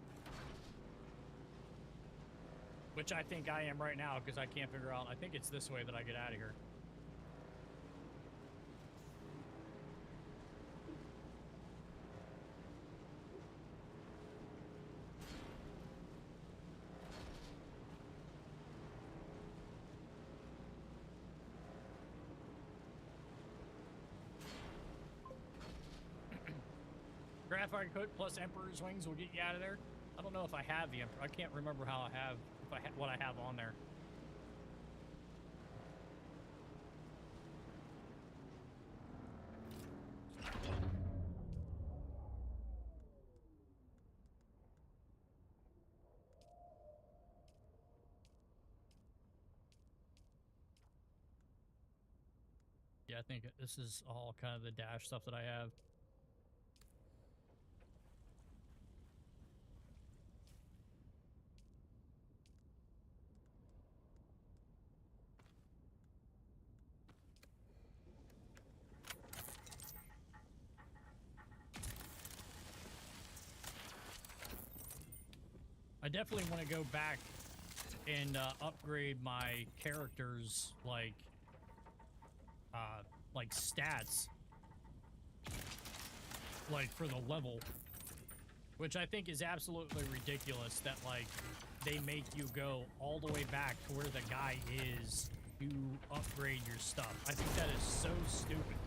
Which I think I am right now, because I can't figure out. I think it's this way that I get out of here. Graphite coat plus Emperor's Wings will get you out of there. I don't know if I have the Emperor. I can't remember how I have, if I what I have on there. Yeah, I think this is all kind of the dash stuff that I have. I definitely want to go back and upgrade my characters, like stats, like for the level, which I think is absolutely ridiculous that like they make you go all the way back to where the guy is to upgrade your stuff. I think that is so stupid.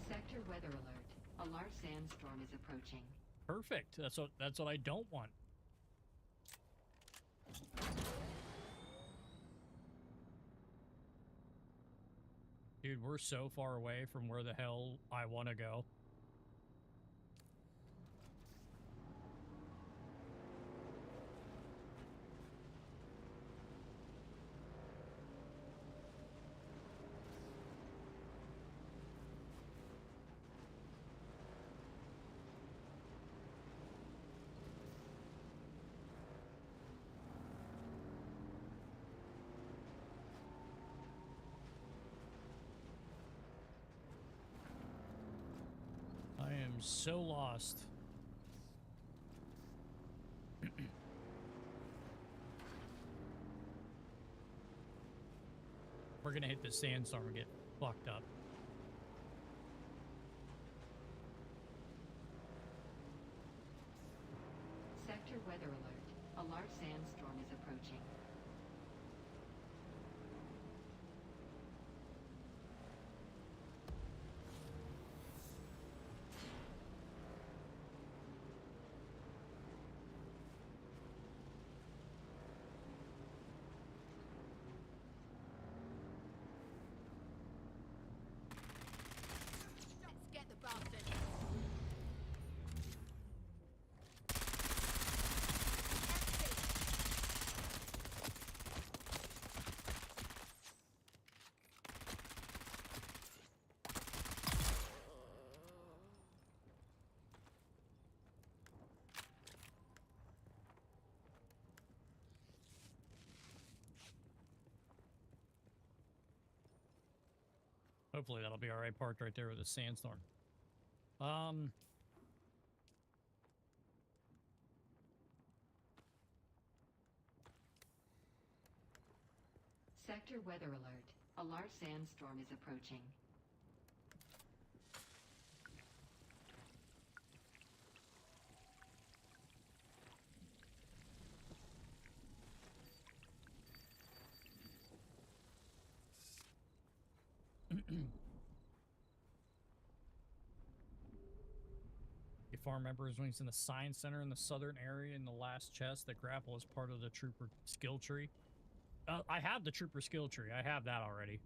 Sector weather alert. A large sandstorm is approaching. Perfect. That's what I don't want. Dude, we're so far away from where the hell I want to go. So lost. We're gonna hit the sandstorm and get fucked up. Sector weather alert. A large sandstorm is approaching. Hopefully that'll be all right, parked right there with a sandstorm. Sector weather alert. A large sandstorm is approaching. You farm Emperor's Wings in the Science Center in the southern area in the last chest. The grapple is part of the Trooper skill tree. I have the Trooper skill tree. I have that already.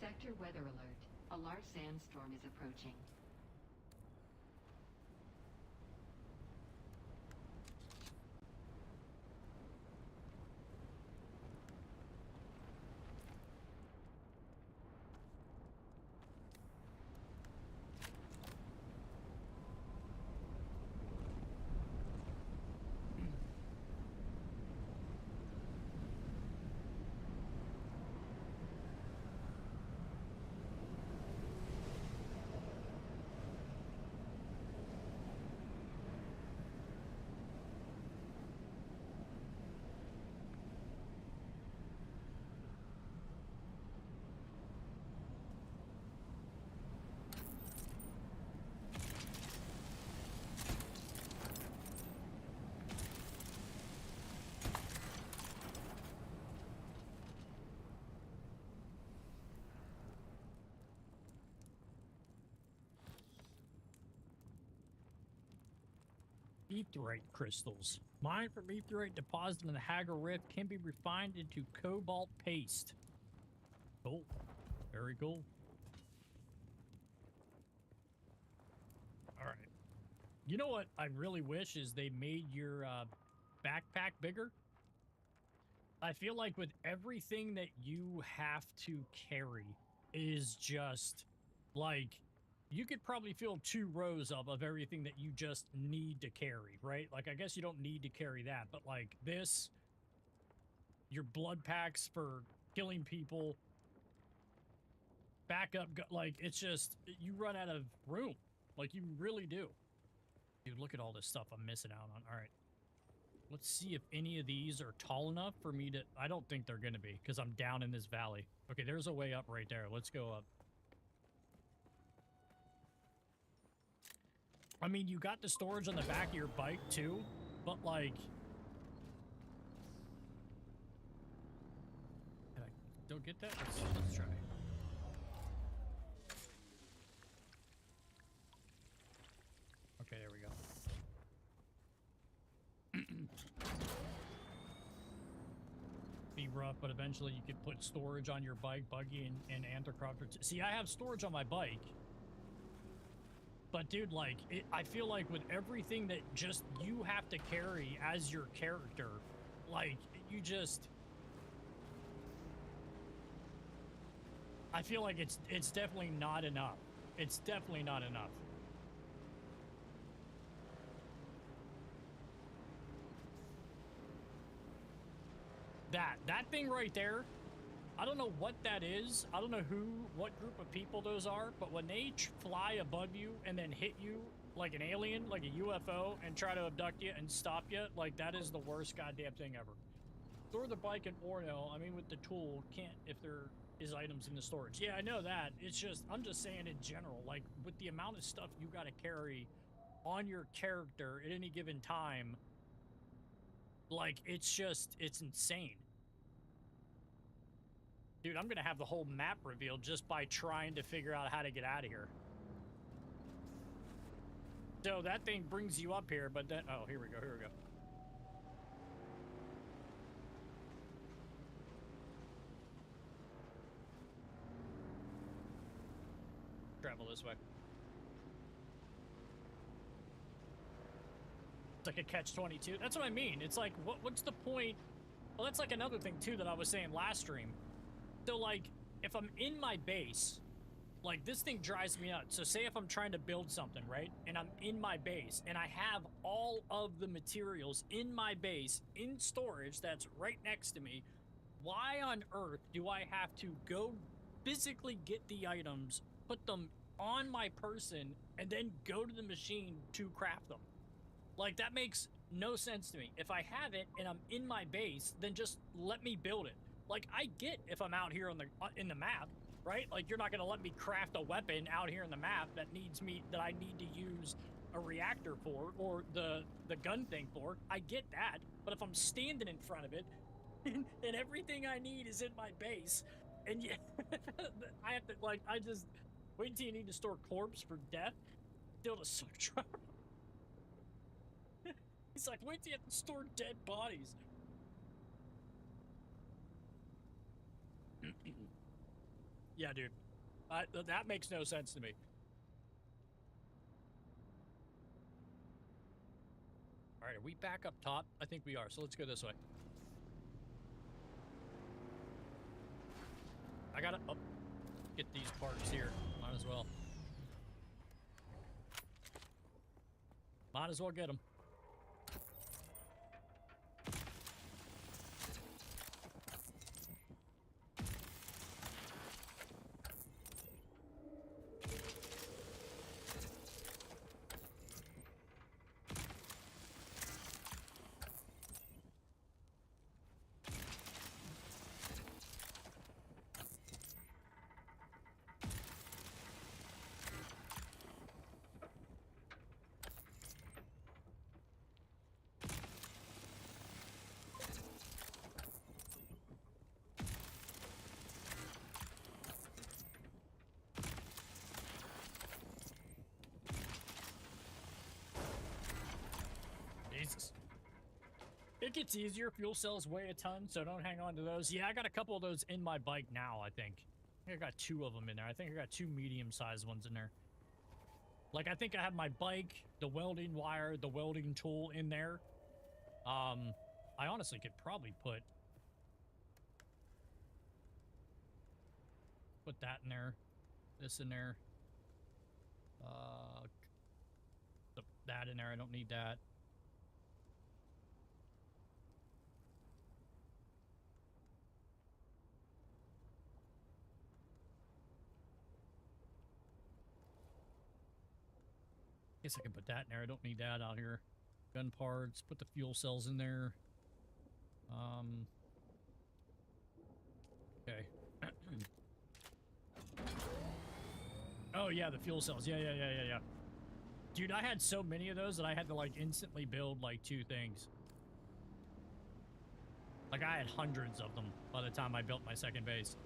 Sector weather alert. A large sandstorm is approaching. Aetherite crystals. Mined from aetherite deposited in the Hagar Rift can be refined into cobalt paste. Cool. Very cool. Alright. You know what I really wish is they made your backpack bigger? I feel like with everything that you have to carry is just like you could probably fill 2 rows up of everything that you just need to carry, right? Like I guess you don't need to carry that, but like this, your blood packs for killing people, backup, like it's just you run out of room, like you really do. Dude, look at all this stuff I'm missing out on. All right. Let's see if any of these are tall enough for me to... I don't think they're going to be, because I'm down in this valley. Okay, there's a way up right there. Let's go up. I mean, you got the storage on the back of your bike, too, but, like... Can I don't get that? Let's try. Okay, there we go. Be rough, but eventually you could put storage on your bike, buggy, and anti-crop. See, I have storage on my bike, but dude, like, I feel like with everything that just you have to carry as your character, like, you just... I feel like it's definitely not enough. It's definitely not enough. That thing right there, I don't know what that is. I don't know what group of people those are, but when they fly above you and then hit you like an alien, like a UFO, and try to abduct you and stop you, like that is the worst goddamn thing ever. Store the bike in Orno, I mean with the tool, can't if there is items in the storage. Yeah, I know that. It's just, I'm just saying in general, like with the amount of stuff you gotta carry on your character at any given time, like, it's just, it's insane. Dude, I'm gonna have the whole map revealed just by trying to figure out how to get out of here. So that thing brings you up here, but then, oh, here we go, here we go. Travel this way. It's like a catch-22. That's what I mean. It's like, what's the point? Well, that's like another thing, too, that I was saying last stream. So, like, if I'm in my base, like, this thing drives me nuts. So, say if I'm trying to build something, right? And I'm in my base, and I have all of the materials in my base, in storage, that's right next to me. Why on earth do I have to go physically get the items, put them on my person, and then go to the machine to craft them? Like, that makes no sense to me. If I have it and I'm in my base, then just let me build it. Like, I get if I'm out here on in the map, right? Like, you're not gonna let me craft a weapon out here in the map that I need to use a reactor for, or the gun thing for. I get that. But if I'm standing in front of it, and everything I need is in my base, and yeah, I have to, like, I just wait until you need to store corpse for death, build a suck truck. He's like, wait till you have to store dead bodies. Yeah, dude. That makes no sense to me. All right, are we back up top? I think we are, so let's go this way. I gotta get these parts here. Might as well. Might as well get them. Jesus. It gets easier. Fuel cells weigh a ton, so don't hang on to those. Yeah, I got a couple of those in my bike now, I think. I got 2 of them in there. I think I got 2 medium-sized ones in there. Like, I think I have my bike, the welding wire, the welding tool in there. I honestly could probably put that in there. This in there. That in there. I don't need that. Guess I can put that in there. I don't need that out here. Gun parts. Put the fuel cells in there. Okay. Oh yeah, the fuel cells. Yeah. Dude, I had so many of those that I had to like instantly build like 2 things. Like I had hundreds of them by the time I built my second base.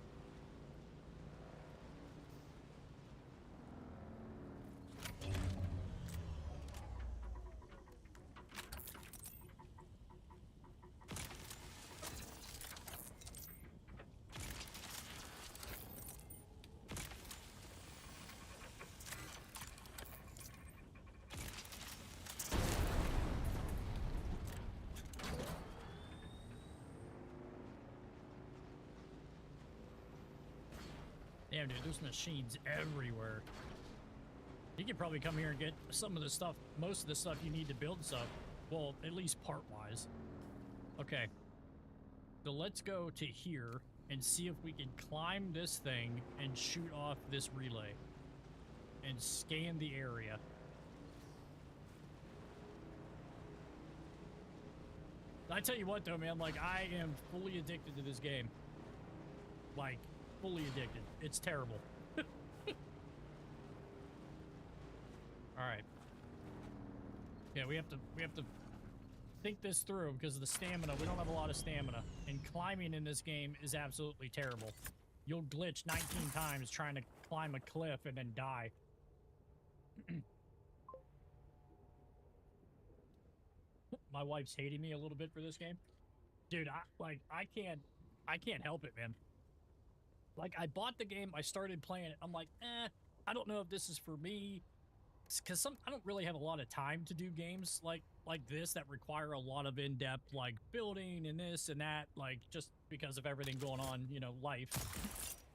Damn, dude, there's machines everywhere. You could probably come here and get some of the stuff, most of the stuff you need to build stuff. Well, at least part-wise. Okay. So let's go to here and see if we can climb this thing and shoot off this relay. And scan the area. I tell you what, though, man, like, I am fully addicted to this game. Like, fully addicted. It's terrible. All right. Yeah, we have to think this through because of the stamina. We don't have a lot of stamina, and climbing in this game is absolutely terrible. You'll glitch 19 times trying to climb a cliff and then die. My wife's hating me a little bit for this game. Dude, I can't help it, man. Like, I bought the game, I started playing it, I'm like, I don't know if this is for me. Because I don't really have a lot of time to do games like this that require a lot of in-depth, like, building and this and that, like, just because of everything going on, you know, life.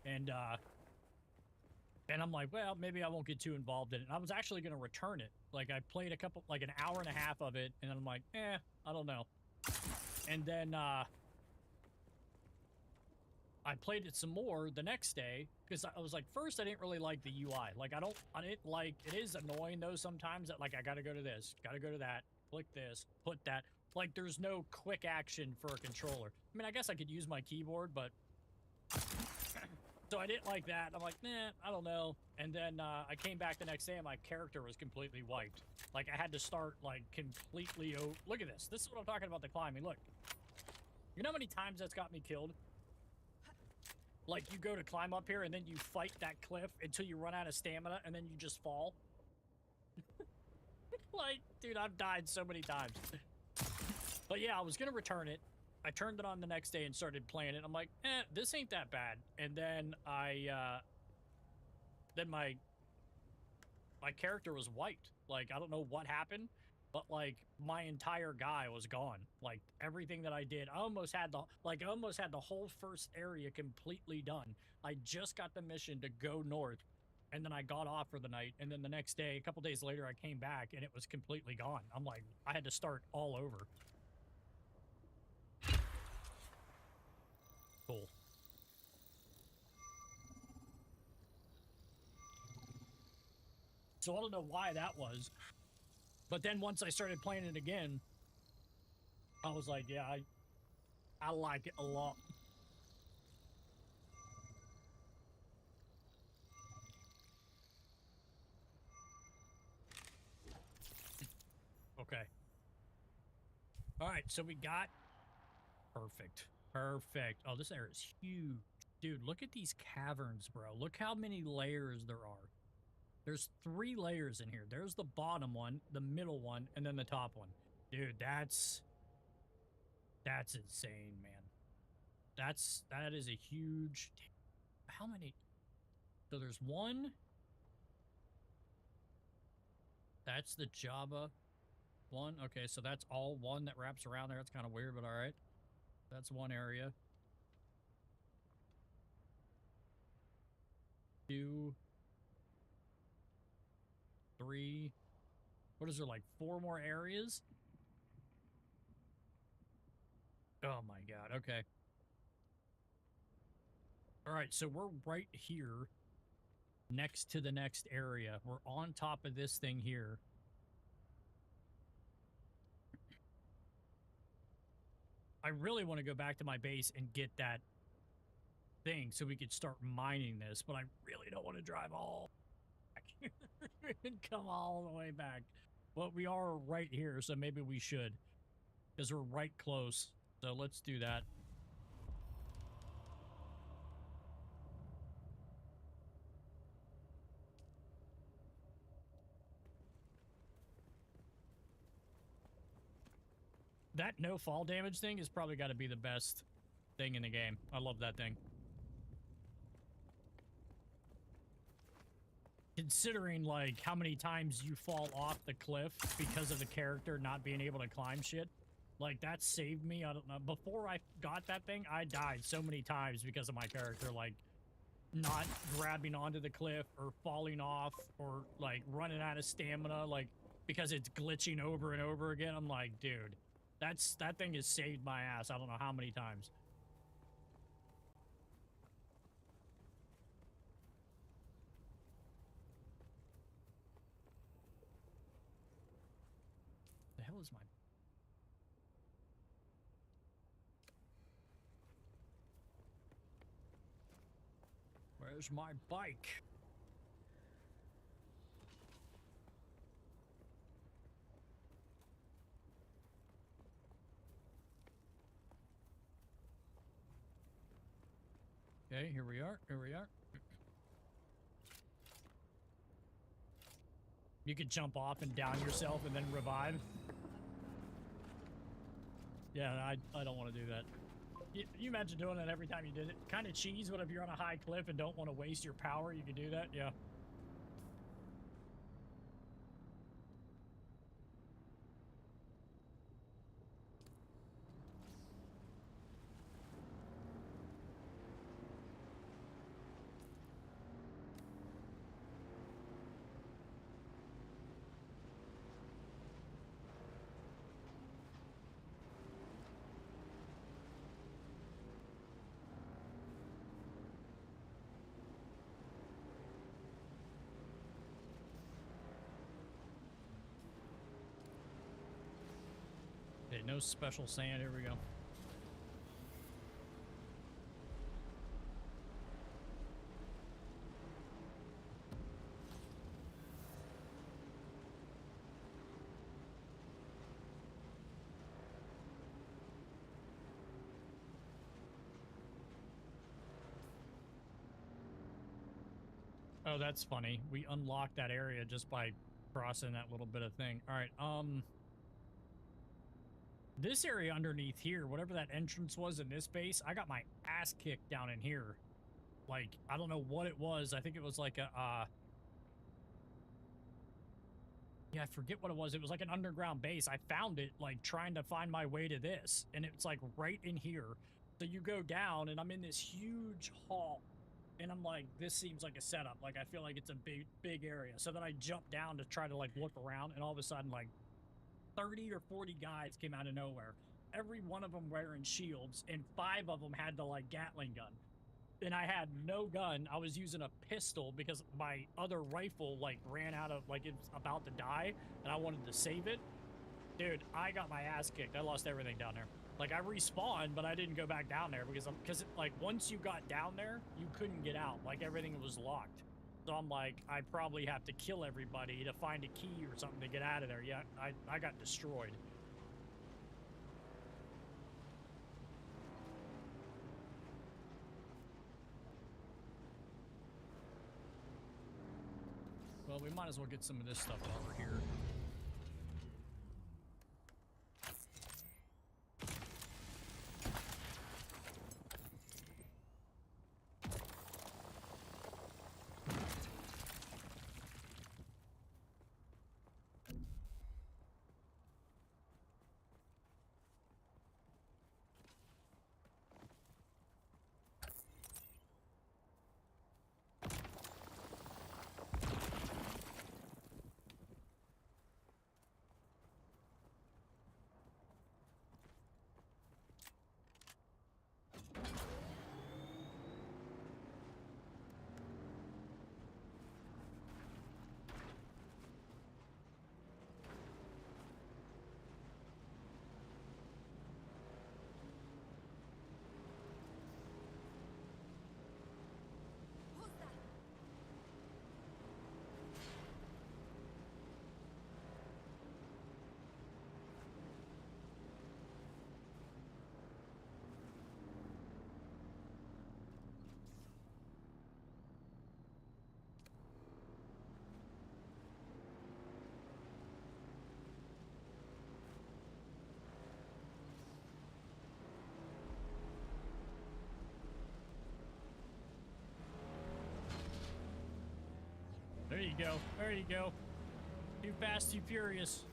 And I'm like, well, maybe I won't get too involved in it. And I was actually going to return it. Like, I played like an hour and a half of it, and I'm like, I don't know. And then, I played it some more the next day, because I was like, first, I didn't really like the UI. Like, I didn't like, it is annoying, though, sometimes, that, like, I gotta go to this, gotta go to that, click this, put that. Like, there's no quick action for a controller. I mean, I guess I could use my keyboard, but... So I didn't like that. I'm like, I don't know. And then I came back the next day and my character was completely wiped. Like, I had to start, like, completely... Look at this. This is what I'm talking about, the climbing. Look. You know how many times that's got me killed? Like, you go to climb up here and then you fight that cliff until you run out of stamina and then you just fall. Like, dude, I've died so many times. But yeah, I was going to return it. I turned it on the next day and started playing it. I'm like, this ain't that bad. And then then my character was wiped. Like, I don't know what happened, but like my entire guy was gone. Like everything that I did, I almost had the whole first area completely done. I just got the mission to go north, and then I got off for the night. And then the next day, a couple days later, I came back and it was completely gone. I'm like, I had to start all over. Cool. So I don't know why that was. But then once I started playing it again, I was like, yeah, I like it a lot. Okay. All right, so we got... Perfect. Perfect. Oh, this area is huge. Dude, look at these caverns, bro. Look how many layers there are. There's 3 layers in here. There's the bottom one, the middle one, and then the top one. Dude, that's insane, man. That is a huge... How many? So there's 1. That's the Java one. Okay, so that's all 1 that wraps around there. It's kind of weird, but all right. That's 1 area. 2, 3. What is there, like 4 more areas? Oh my god, okay. Alright, so we're right here next to the next area. We're on top of this thing here. I really want to go back to my base and get that thing so we could start mining this, but I really don't want to drive all back and come all the way back. But we are right here, so maybe we should, because we're right close. So let's do that. That no fall damage thing is probably got to be the best thing in the game. I love that thing. Considering, like, how many times you fall off the cliff because of the character not being able to climb shit. Like, that saved me. I don't know. Before I got that thing, I died so many times because of my character, like, not grabbing onto the cliff or falling off or, like, running out of stamina, like, because it's glitching over and over again. I'm like, dude, that thing has saved my ass. I don't know how many times. The hell is my... Where's my bike? Okay, here we are. Here we are. You could jump off and down yourself and then revive. Yeah, I don't want to do that. You imagine doing that every time you did it? Kind of cheese, but if you're on a high cliff and don't want to waste your power, you could do that, yeah. Okay, no special sand. Here we go. Oh, that's funny. We unlocked that area just by crossing that little bit of thing. All right, This area underneath here, whatever that entrance was in this base, I got my ass kicked down in here. Like, I don't know what it was. I think it was like a, yeah, I forget what it was. It was like an underground base. I found it, like, trying to find my way to this. And it's, like, right in here. So you go down, and I'm in this huge hall. And I'm like, this seems like a setup. Like, I feel like it's a big area. So then I jump down to try to, like, look around. And all of a sudden, like, 30 or 40 guys came out of nowhere. Every one of them wearing shields. And 5 of them had the, like, Gatling gun. And I had no gun. I was using a pistol because my other rifle, like, ran out of, like, it's about to die, and I wanted to save it. Dude, I got my ass kicked. I lost everything down there. Like, I respawned, but I didn't go back down there because like, once you got down there, you couldn't get out. Like, everything was locked. So I'm like, I probably have to kill everybody to find a key or something to get out of there. Yeah, I got destroyed. Well, we might as well get some of this stuff while we're here. There you go. There you go. Too fast, too furious.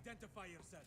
Identify yourself.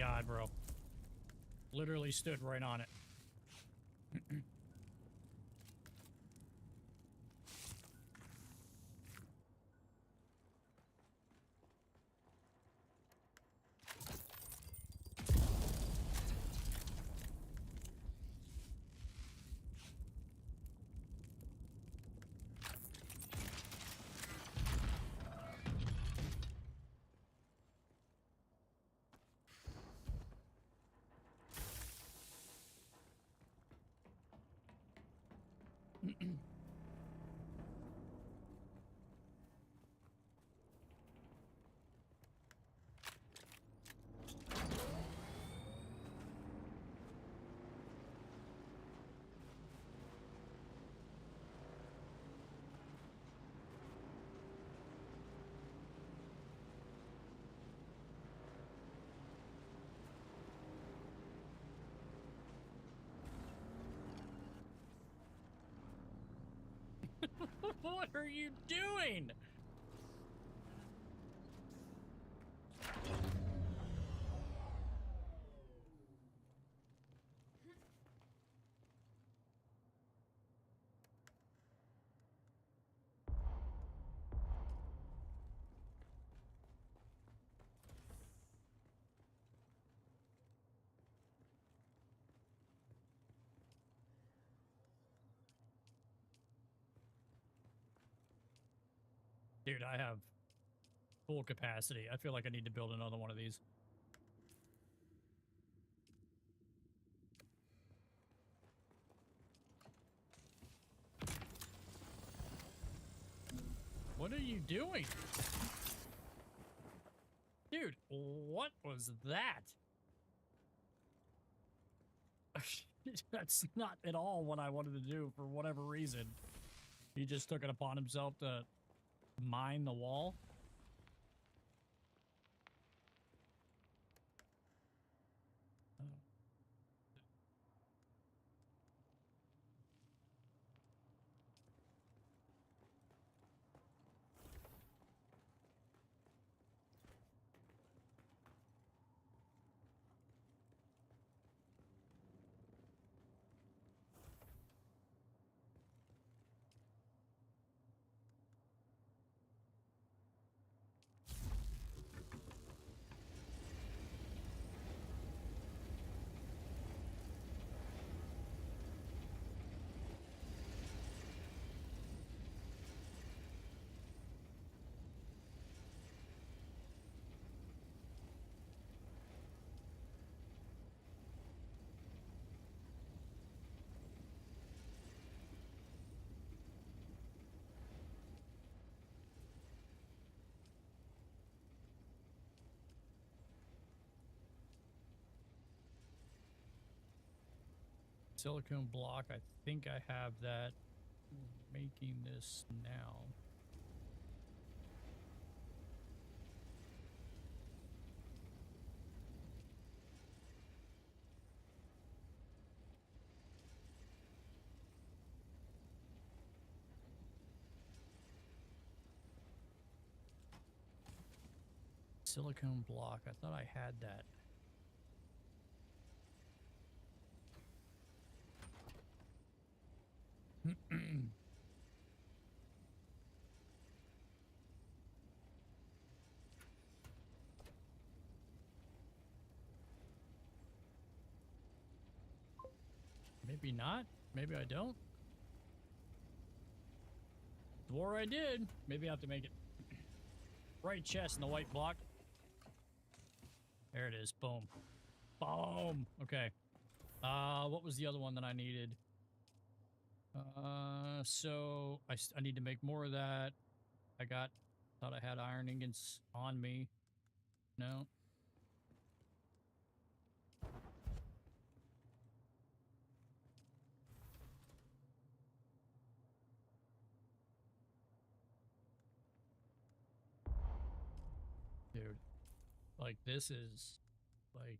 god, bro. Literally stood right on it. What are you doing? Dude, I have full capacity. I feel like I need to build another one of these. What are you doing? Dude, what was that? That's not at all what I wanted to do for whatever reason. He just took it upon himself to mine the wall. Oh. Silicone block, I think I have that. Making this now. Silicone block, I thought I had that. Maybe not. Maybe I don't. Swore I did. Maybe I have to make it. Right chest and the white block. There it is. Boom. Boom. Okay. What was the other one that I needed? So I need to make more of that. Thought I had iron ingots on me. No. Dude, like this is like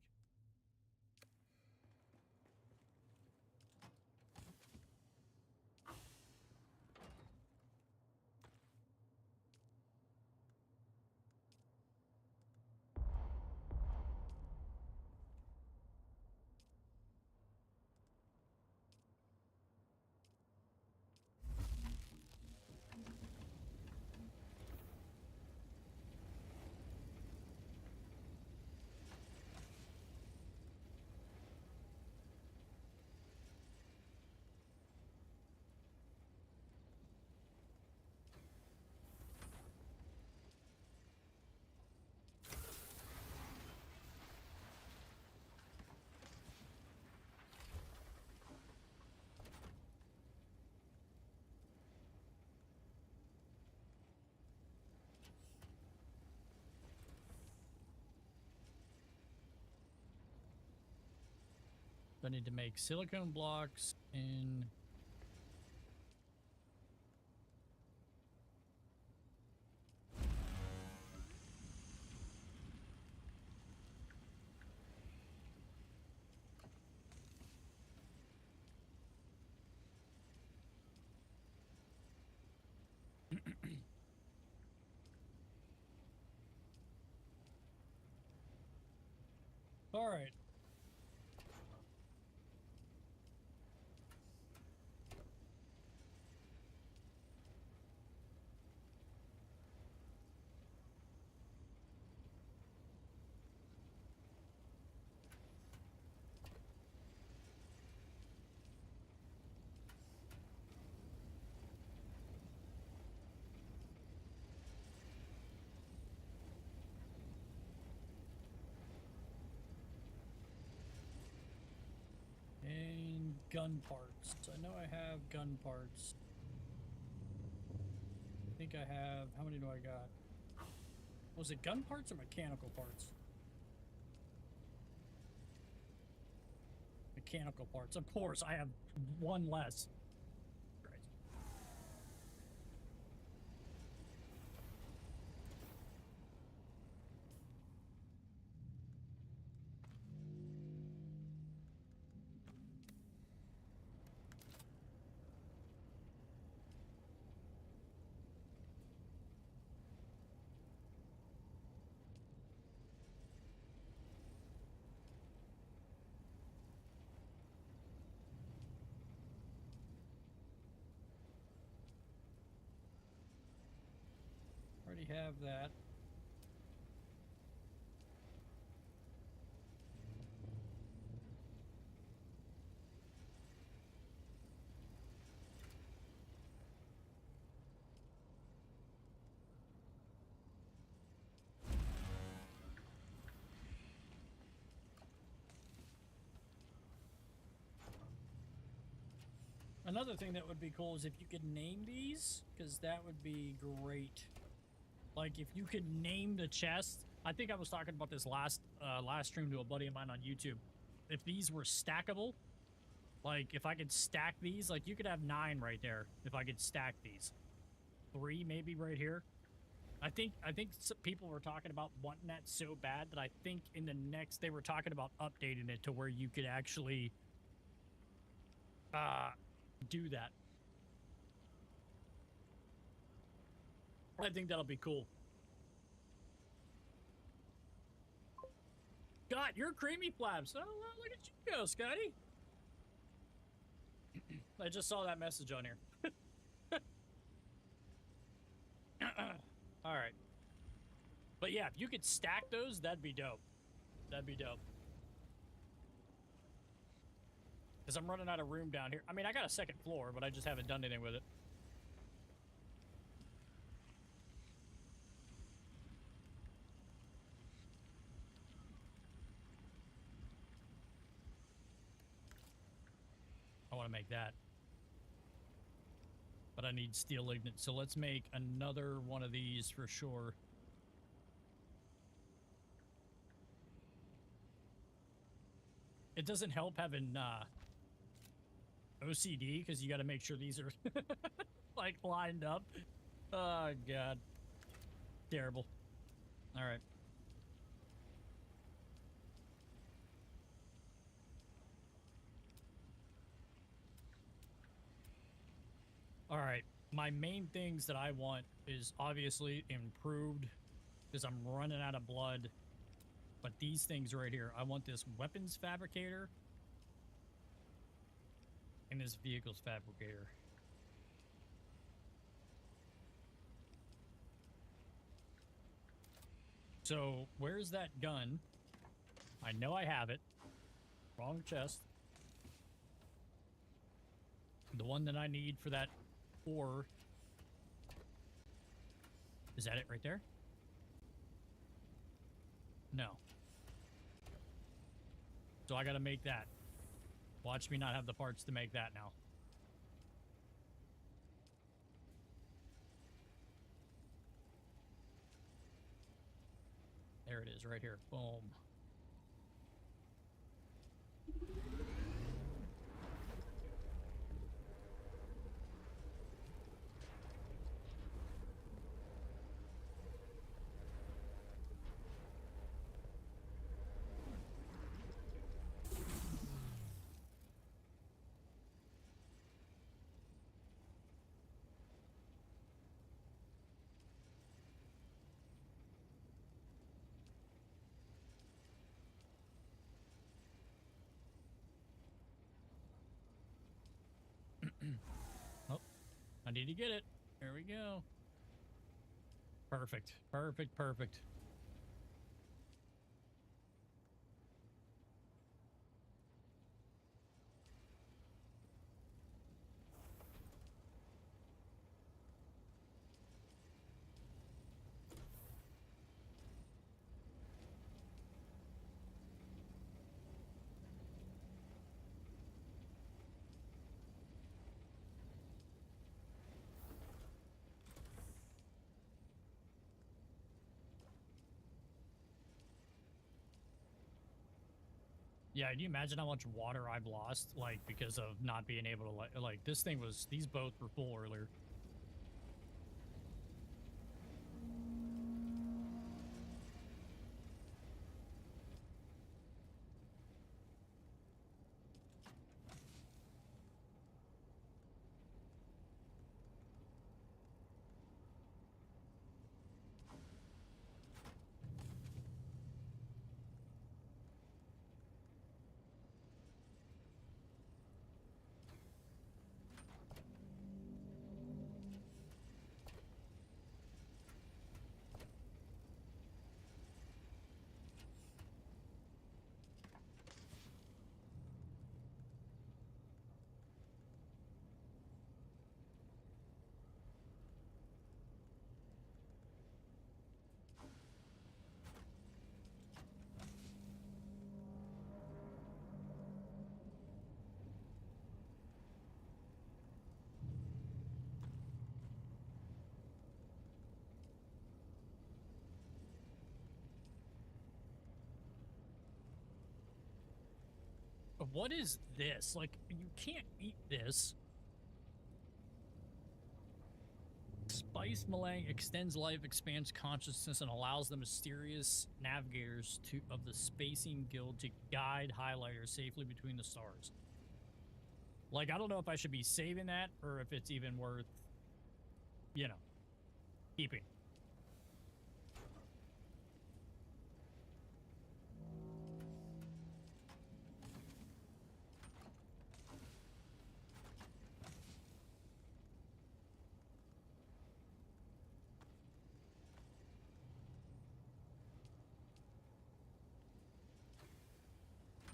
I need to make silicone blocks in... All right. And gun parts. I know I have gun parts. I think I have... How many do I got? Was it gun parts or mechanical parts? Mechanical parts. Of course, I have one less. Right. Already have that. Another thing that would be cool is if you could name these, because that would be great. Like, if you could name the chest, I think I was talking about this last stream to a buddy of mine on YouTube. If these were stackable, like, if I could stack these, like, you could have 9 right there if I could stack these. 3 maybe right here. I think people were talking about wanting that so bad that I think in the next, they were talking about updating it to where you could actually do that. I think that'll be cool. God, you're creamy flaps. Oh, well, look at you go, Scotty. I just saw that message on here. All right. But yeah, if you could stack those, that'd be dope. That'd be dope. Because I'm running out of room down here. I mean, I got a second floor, but I just haven't done anything with it. I want to make that. But I need steel lignin, so let's make another one of these for sure. It doesn't help having OCD, because you got to make sure these are like lined up. Oh god, terrible. All right. All right, my main things that I want is obviously improved, because I'm running out of blood. But these things right here, I want this weapons fabricator and this vehicles fabricator. So where's that gun? I know I have it. Wrong chest. The one that I need for that ore. Is that it right there? No. So I gotta make that. Watch me not have the parts to make that now. There it is, right here. Boom. I need to get it. There we go. Perfect. Perfect. Perfect. Yeah, can you imagine how much water I've lost, like, because of not being able to, like this thing was, these both were full earlier. What is this? Like, you can't eat this. Spice Malang extends life, expands consciousness, and allows the mysterious navigators of the Spacing Guild to guide highlighters safely between the stars. Like, I don't know if I should be saving that or if it's even worth, you know, keeping.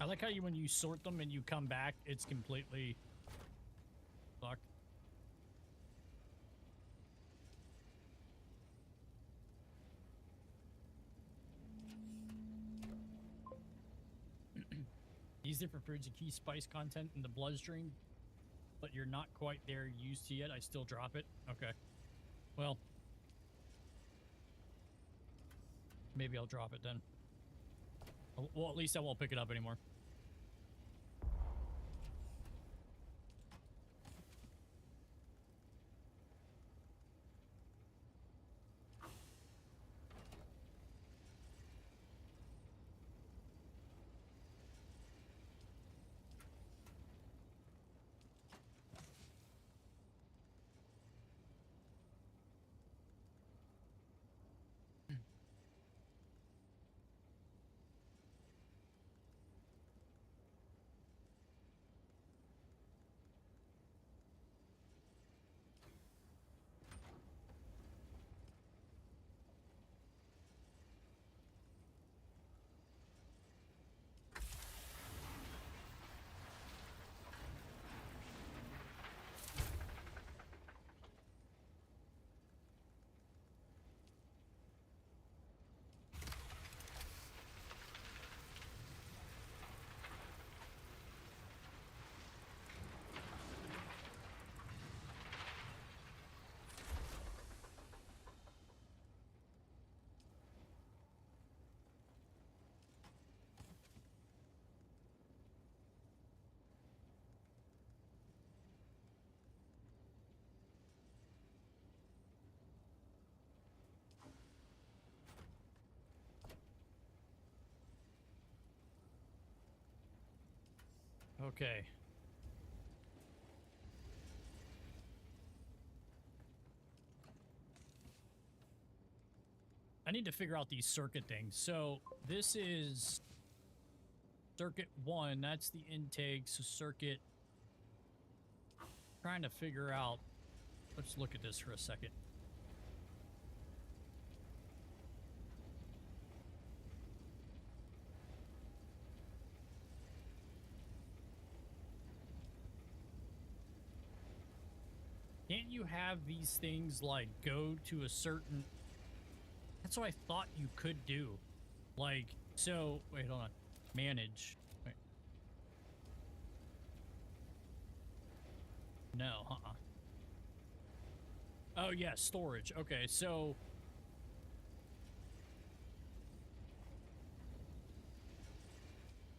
I like how when you sort them and you come back, it's completely fucked. These different foods and key spice content in the bloodstream, but you're not quite there used to yet. I still drop it. Okay. Well, maybe I'll drop it then. Well, at least I won't pick it up anymore. Okay. I need to figure out these circuit things. So this is circuit 1. That's the intake. So circuit... Trying to figure out let's look at this for a second. Can't you have these things, like, go to a certain... That's what I thought you could do. Like, so... Wait, hold on. Manage. Wait. No, Oh, yeah, storage. Okay, so...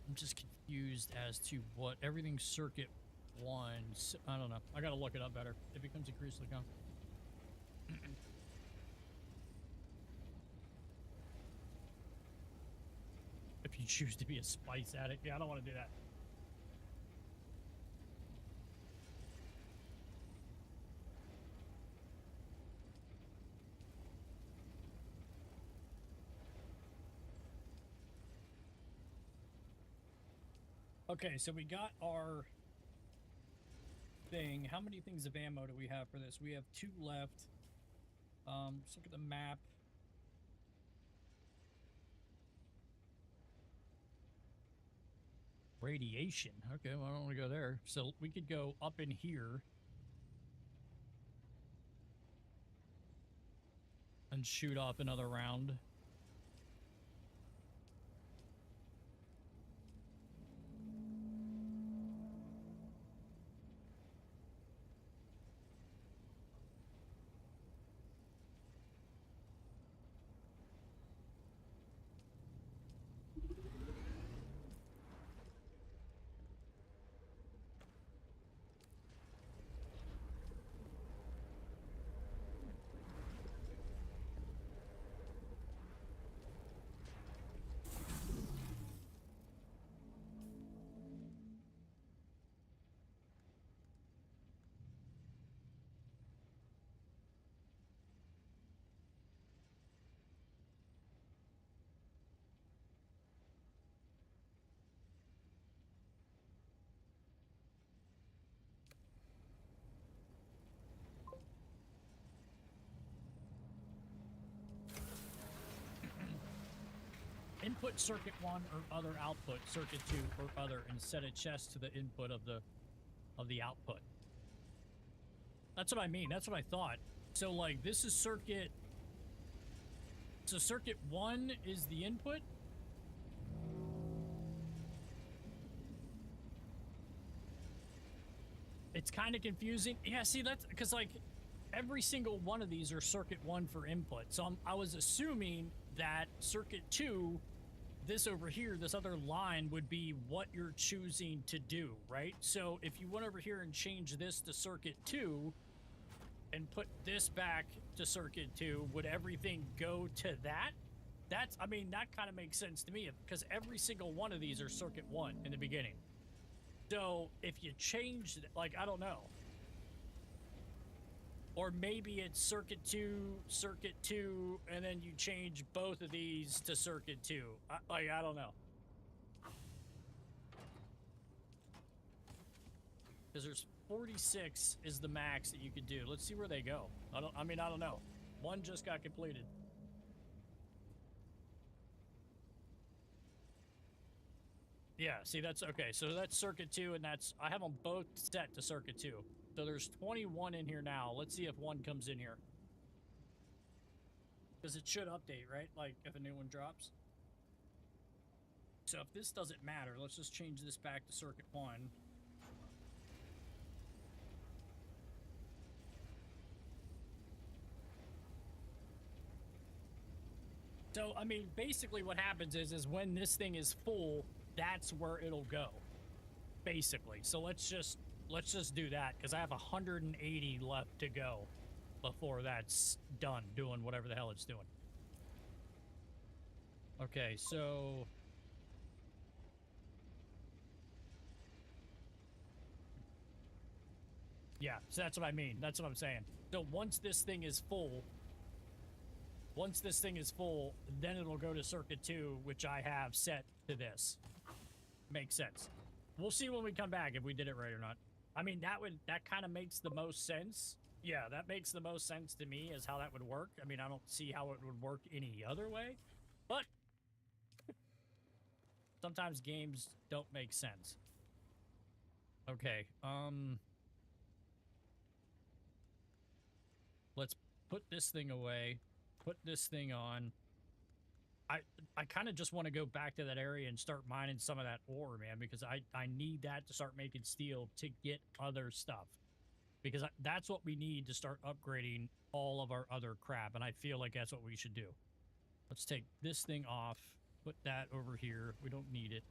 I'm just confused as to what everything's circuit 1. I don't know. I gotta look it up better. It becomes increasingly complicated. If you choose to be a spice addict. Yeah, I don't want to do that. Okay, so we got our thing. How many things of ammo do we have for this? We have 2 left. Let's look at the map. Radiation. Okay, well, I don't want to go there. So we could go up in here and shoot off another round. Input circuit 1 or other, output circuit 2 or other, and set a chest to the input of the output. That's what I mean. That's what I thought. So, like, this is circuit... So circuit 1 is the input? It's kind of confusing. Yeah, see, that's... Because, like, every single one of these are circuit 1 for input. So I was assuming that circuit 2... This over here, this other line would be what you're choosing to do, right? So if you went over here and changed this to circuit 2 and put this back to circuit 2, would everything go to that? That's, I mean, that kind of makes sense to me because every single one of these are circuit 1 in the beginning. So if you change, like, I don't know. Or maybe it's circuit 2, and then you change both of these to circuit 2. I don't know. Because there's 46 is the max that you could do. Let's see where they go. I don't know. One just got completed. Yeah, see, that's okay. So that's circuit 2, and that's, I have them both set to circuit 2. So there's 21 in here now. Let's see if one comes in here. Because it should update, right? Like, if a new one drops. So if this doesn't matter, let's just change this back to circuit 1. So, I mean, basically what happens is when this thing is full, that's where it'll go. Basically. So let's just do that, because I have 180 left to go before that's done doing whatever the hell it's doing. Okay, so... Yeah, so that's what I mean. That's what I'm saying. So once this thing is full, then it'll go to circuit 2, which I have set to this. Makes sense. We'll see when we come back if we did it right or not. I mean, that kind of makes the most sense, Yeah, that makes the most sense to me as how that would work. I mean, I don't see how it would work any other way, but sometimes games don't make sense. Okay, let's put this thing away, put this thing on. I kind of just want to go back to that area and start mining some of that ore, man, because I need that to start making steel to get other stuff. Because that's what we need to start upgrading all of our other crap, and I feel like that's what we should do. Let's take this thing off, put that over here. We don't need it.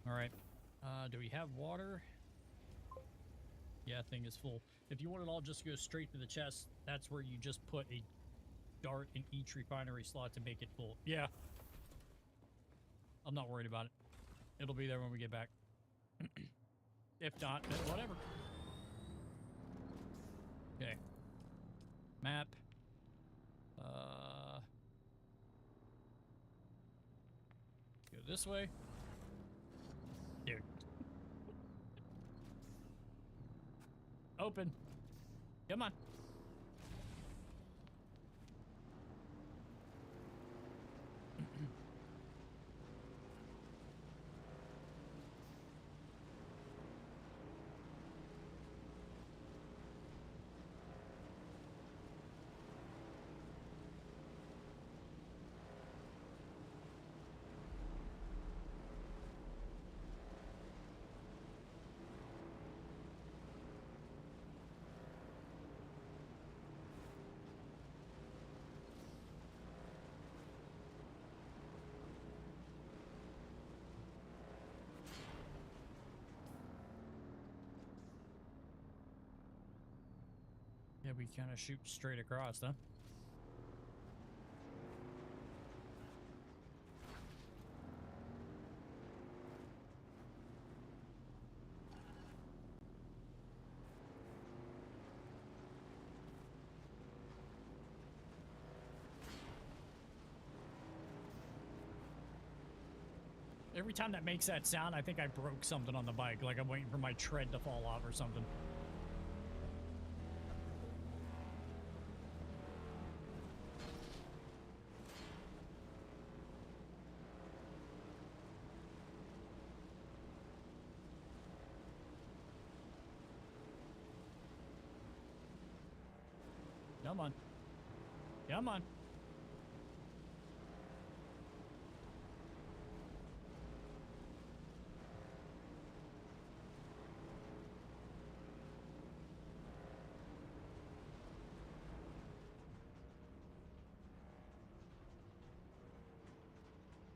All right. Do we have water? Yeah, thing is full. If you want it all just to go straight to the chest, that's where you just put a dart in each refinery slot to make it full. Yeah. I'm not worried about it. It'll be there when we get back. If not, then whatever. Okay. Map. Go this way. Dude. Open. Come on. Yeah, we kind of shoot straight across, huh? Every time that makes that sound, I think I broke something on the bike. Like I'm waiting for my tread to fall off or something. Come on. Come on.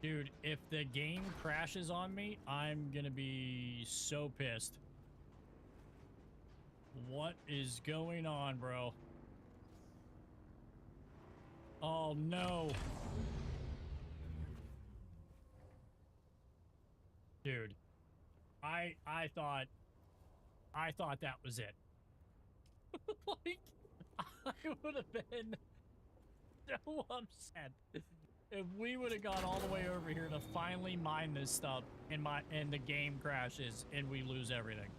Dude, if the game crashes on me, I'm gonna be so pissed. What is going on, bro? Oh, no. Dude. I thought that was it. Like, I would have been so upset if we would have gone all the way over here to finally mine this stuff and the game crashes and we lose everything.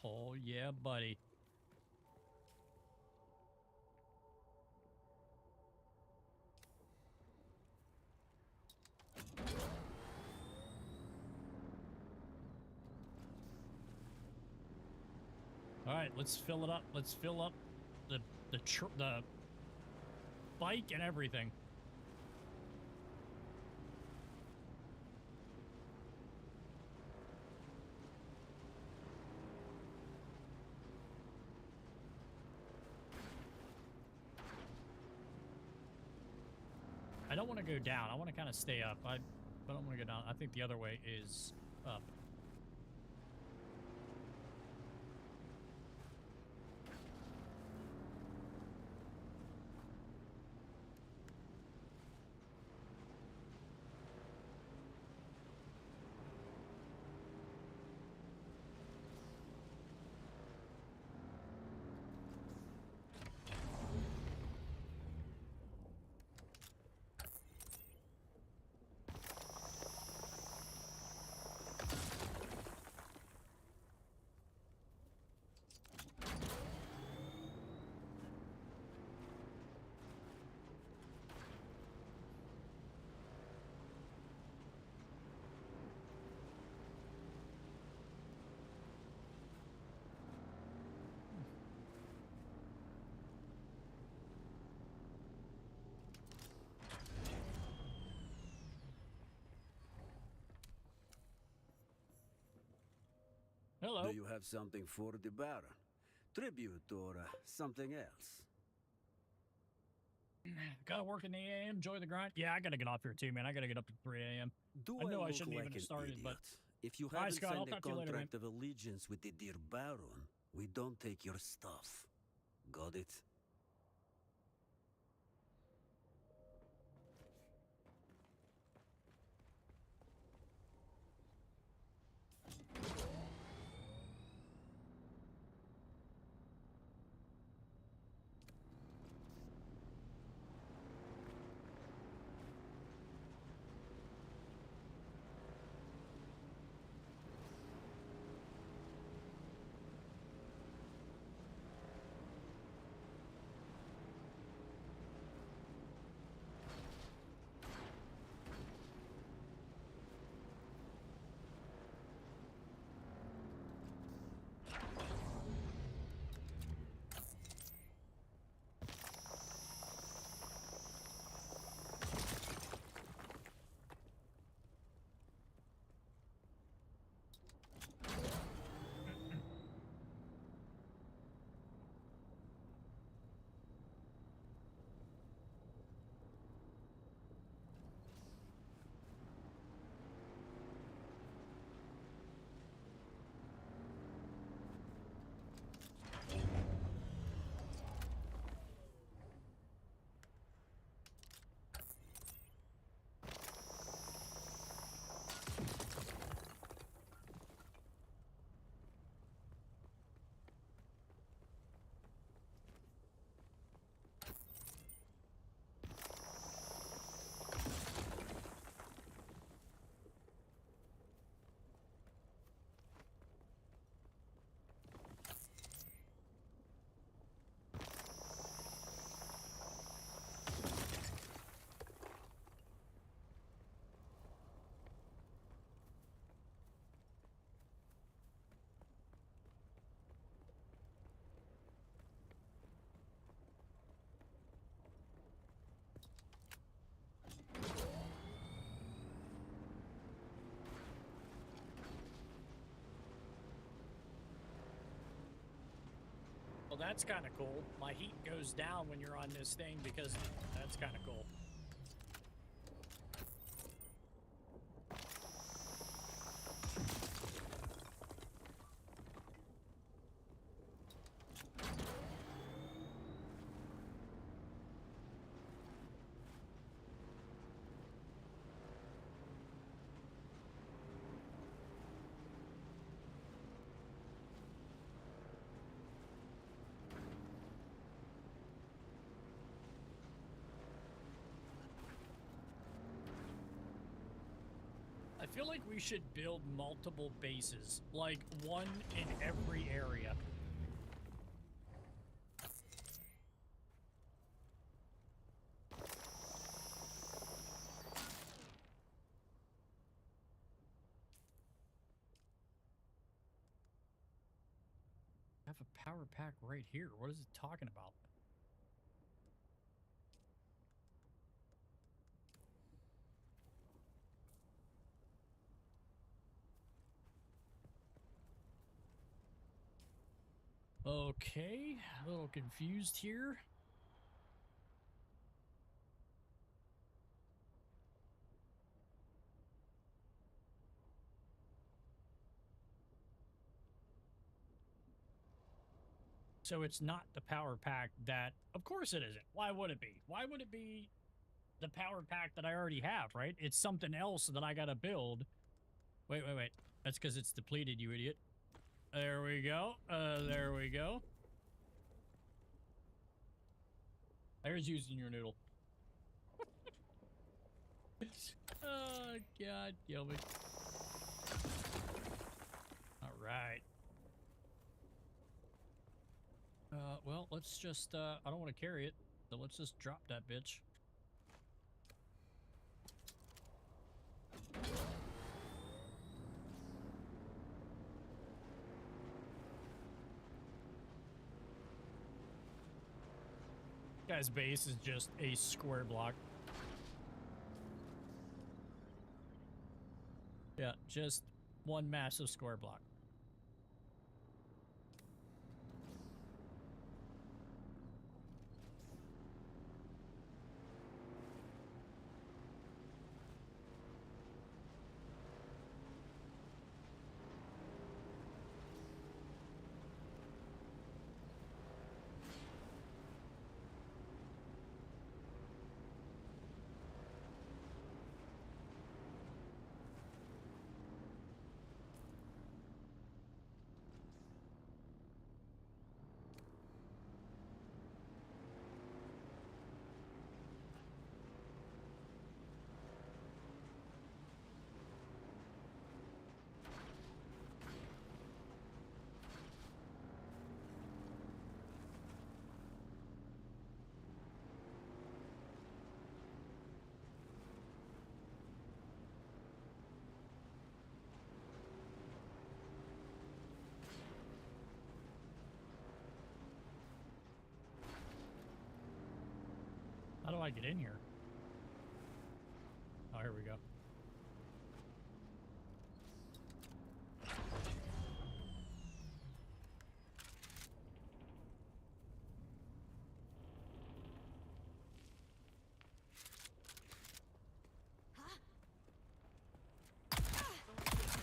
Oh, yeah, buddy. All right, let's fill it up. Let's fill up the bike and everything. I don't want to go down. I want to kind of stay up. I don't want to go down. I think the other way is up. Hello. Do you have something for the Baron? Tribute or something else? Gotta work in the AM, enjoy the grind. Yeah, I gotta get off here too, man. I gotta get up at 3 a.m. Do I know I look shouldn't like even have an started, idiot? but If you All right, haven't Scott, I'll signed a talk to you later, man. contract of allegiance with the dear Baron, we don't take your stuff. Got it? Well, that's kind of cool. My heat goes down when you're on this thing because that's kind of cool. I feel like we should build multiple bases, like one in every area. I have a power pack right here. What is it talking about? Okay, a little confused here. So it's not the power pack that... Of course it isn't. Why would it be? Why would it be the power pack that I already have, right? It's something else that I gotta build. Wait. That's because it's depleted, you idiot. There we go. There we go. There's using your noodle. Oh, God, kill me. All right. Well, let's just, I don't want to carry it, so let's just drop that bitch. Guy's base is just a square block. Yeah, just one massive square block. How do I get in here? Oh, here we go.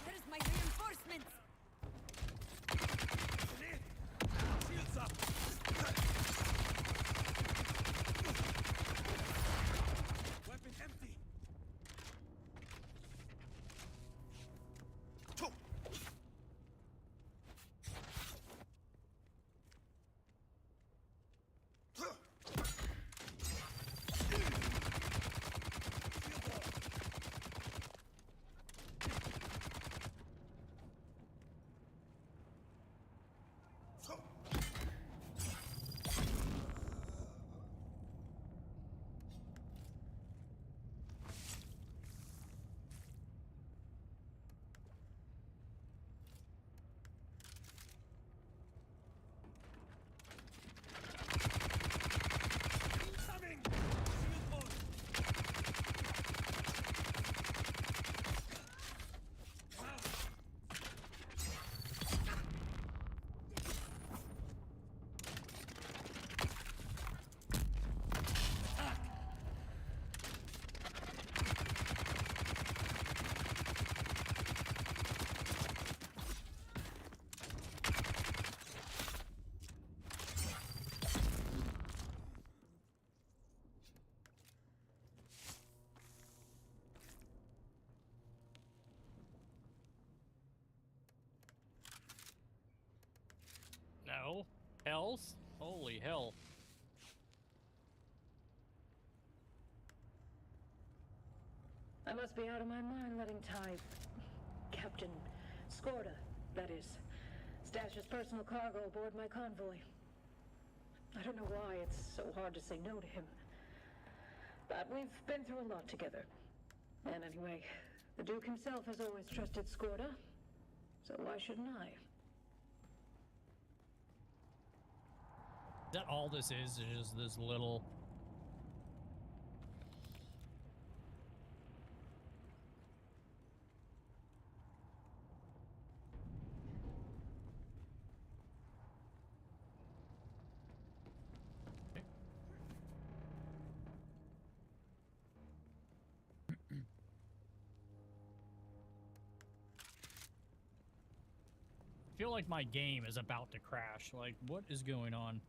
Where's my reinforcements? Shields up! Weapon empty! Incoming! Shield mode! No. Health? Holy hell. I must be out of my mind letting Captain Skorda, that is, stash his personal cargo aboard my convoy. I don't know why it's so hard to say no to him. But we've been through a lot together. And anyway, the Duke himself has always trusted Skorda, so why shouldn't I? Is that all this is just this little... I feel like my game is about to crash. Like, what is going on?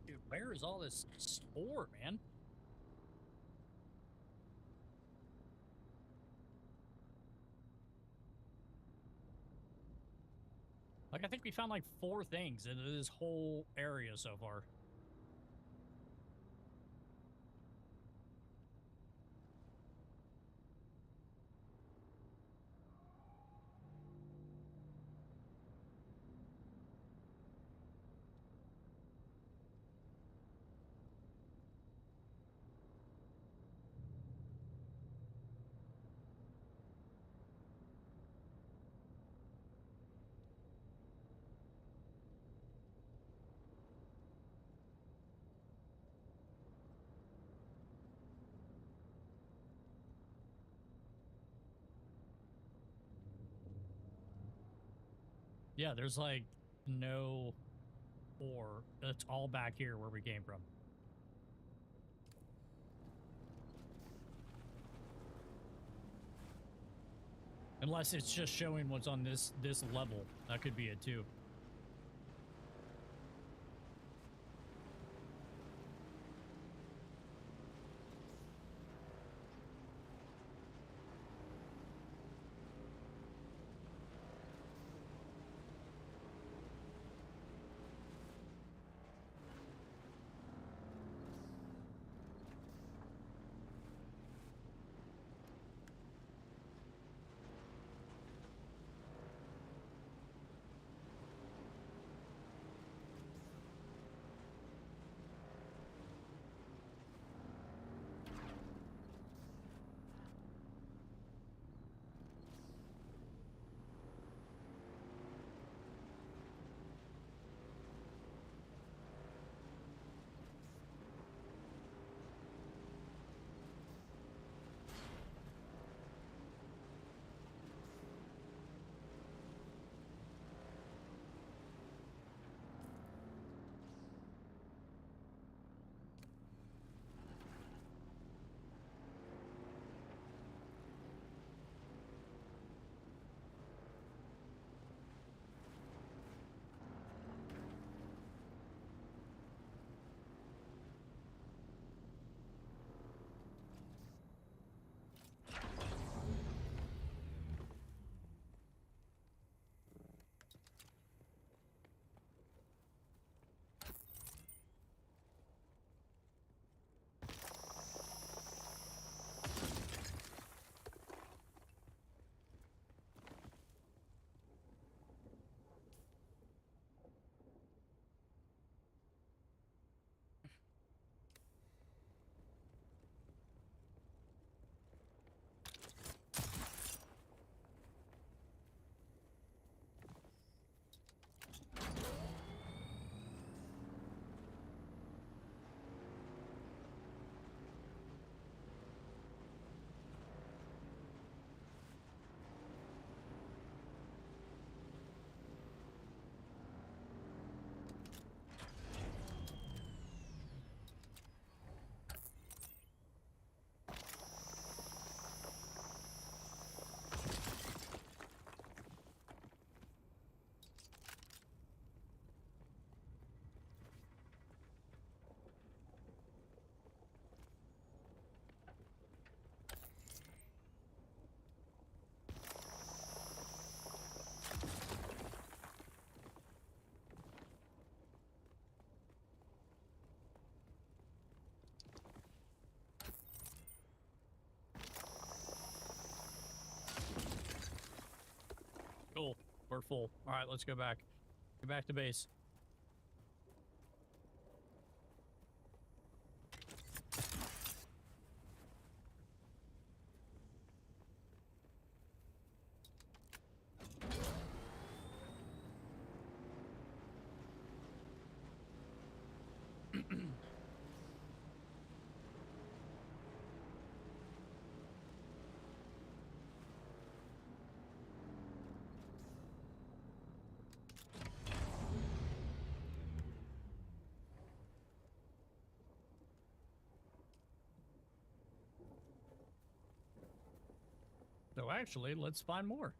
Dude, where is all this ore, man? Like, I think we found like 4 things in this whole area so far. Yeah, there's like no ore. It's all back here where we came from. Unless it's just showing what's on this level. That could be it too. Cool. We're full. All right, let's go back. Go back to base. So actually, let's find more.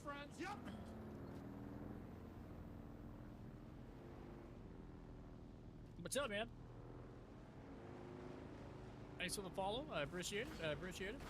friends? Yup. What's up, man? Thanks for the follow. I appreciate it. I appreciate it.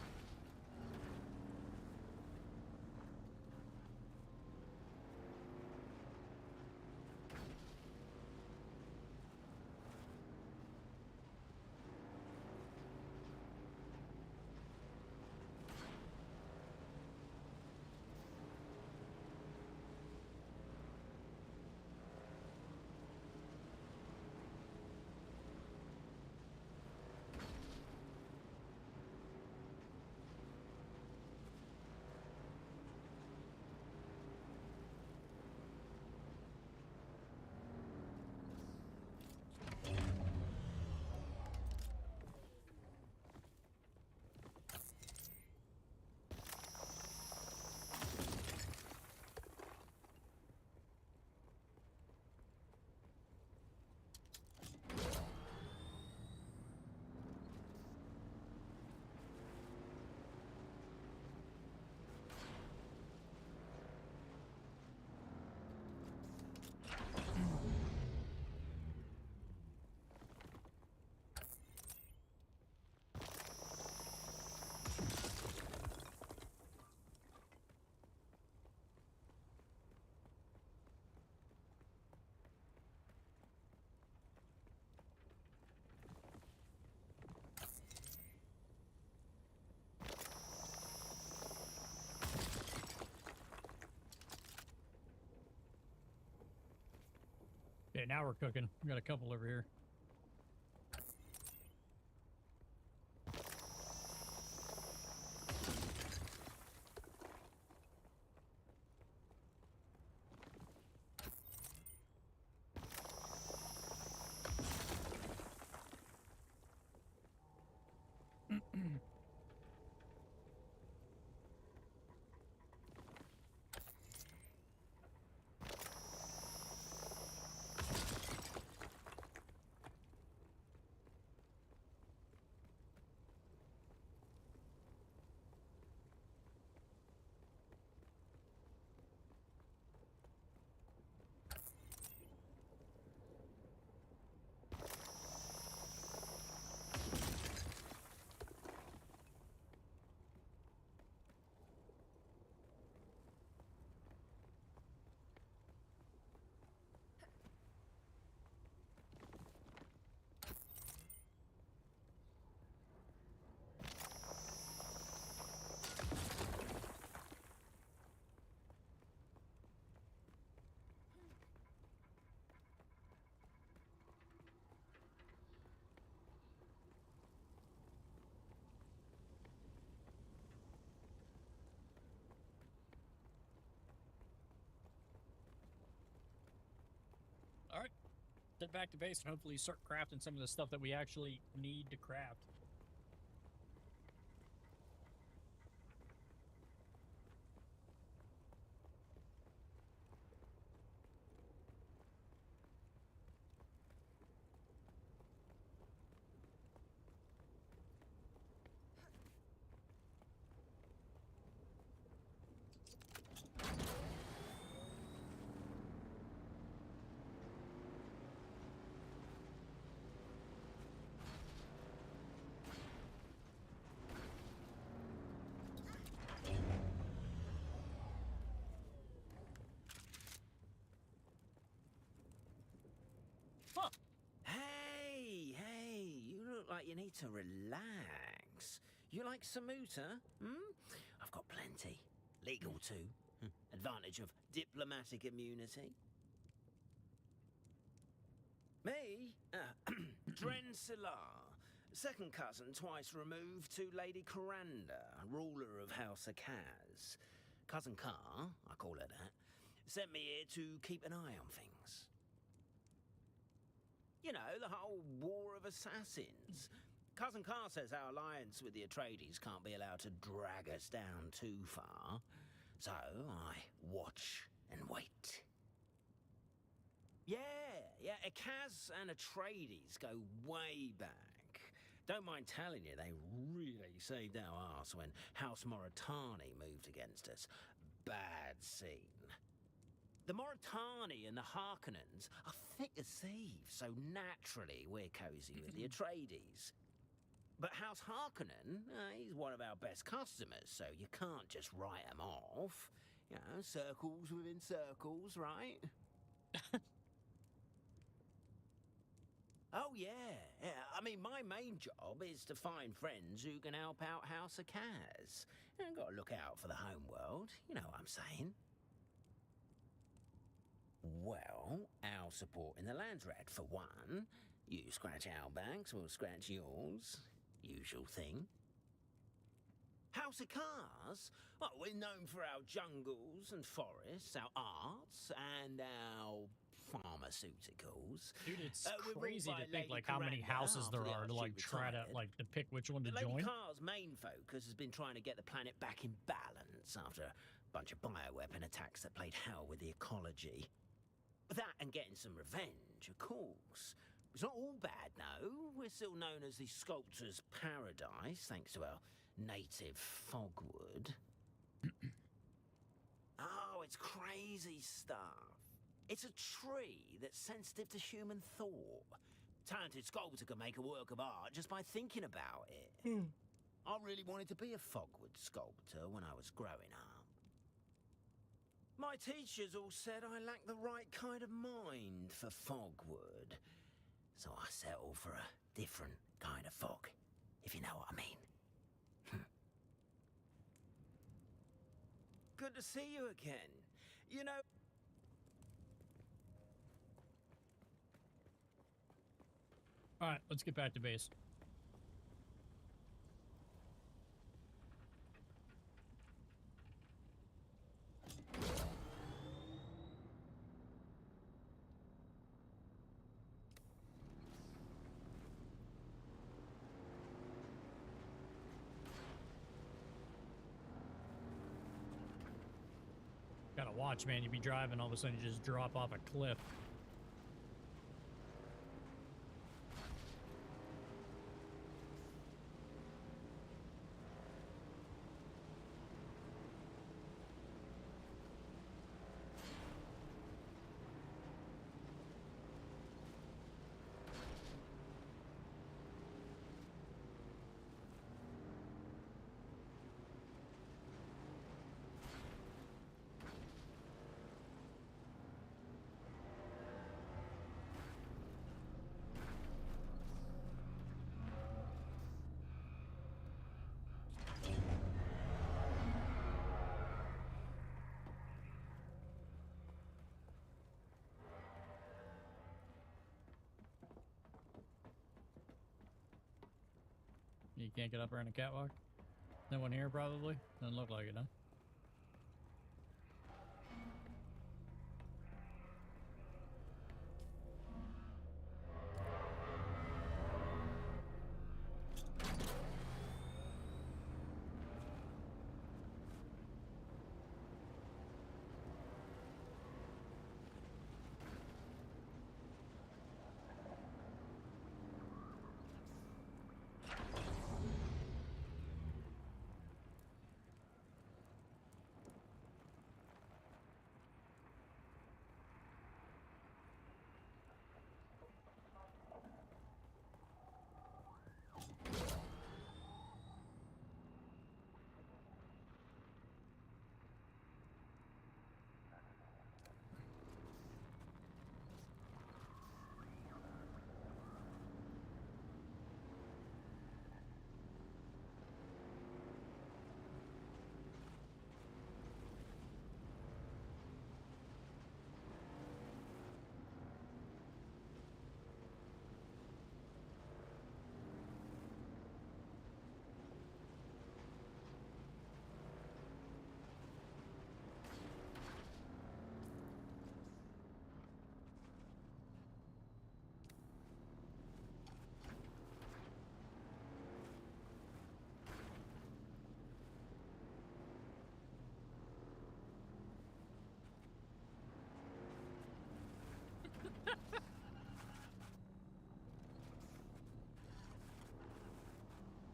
Yeah, now we're cooking. We got a couple over here. All right, head back to base and hopefully start crafting some of the stuff that we actually need to craft. Huh. Hey, you look like you need to relax. You like Samuta? I've got plenty. Legal too. Advantage of diplomatic immunity. Me? Dren Silar. Second cousin twice removed to Lady Coranda, ruler of House Akaz. Cousin Carr, I call her that, sent me here to keep an eye on things. You know, the whole war of assassins. Cousin Carr says our alliance with the Atreides can't be allowed to drag us down too far. So I watch and wait. Yeah, Akaz and Atreides go way back. Don't mind telling you, they really saved our arse when House Moritani moved against us. Bad scene. The Mauritani and the Harkonnens are thick as thieves, so naturally we're cozy with the Atreides. But House Harkonnen, he's one of our best customers, so you can't just write him off. You know, circles within circles, right? Oh, yeah. I mean, my main job is to find friends who can help out House of Kaz. I've got to look out for the homeworld, you know what I'm saying. Well, our support in the Landsrat, for one. You scratch our backs, we'll scratch yours. Usual thing. House of Kaz? Well, we're known for our jungles and forests, our arts, and our pharmaceuticals. Dude, it's we're crazy ruled to by think Lady like how many Karanda houses after there the are to like Archduke try to retired. like to pick which one to Lady join. Kar's main focus has been trying to get the planet back in balance after a bunch of bioweapon attacks that played hell with the ecology. That and getting some revenge, of course. It's not all bad, no. We're still known as the Sculptor's Paradise, thanks to our native fogwood. Oh, it's crazy stuff. It's a tree that's sensitive to human thought. Talented sculptor can make a work of art just by thinking about it. I really wanted to be a fogwood sculptor when I was growing up. My teachers all said I lacked the right kind of mind for fogwood. So I settled for a different kind of fog, if you know what I mean. Good to see you again. You know... Alright, let's get back to base. Gotta watch, man. You be driving, all of a sudden you just drop off a cliff. You can't get up around the catwalk? No one here, probably? Doesn't look like it, huh?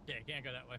Yeah, can't go that way.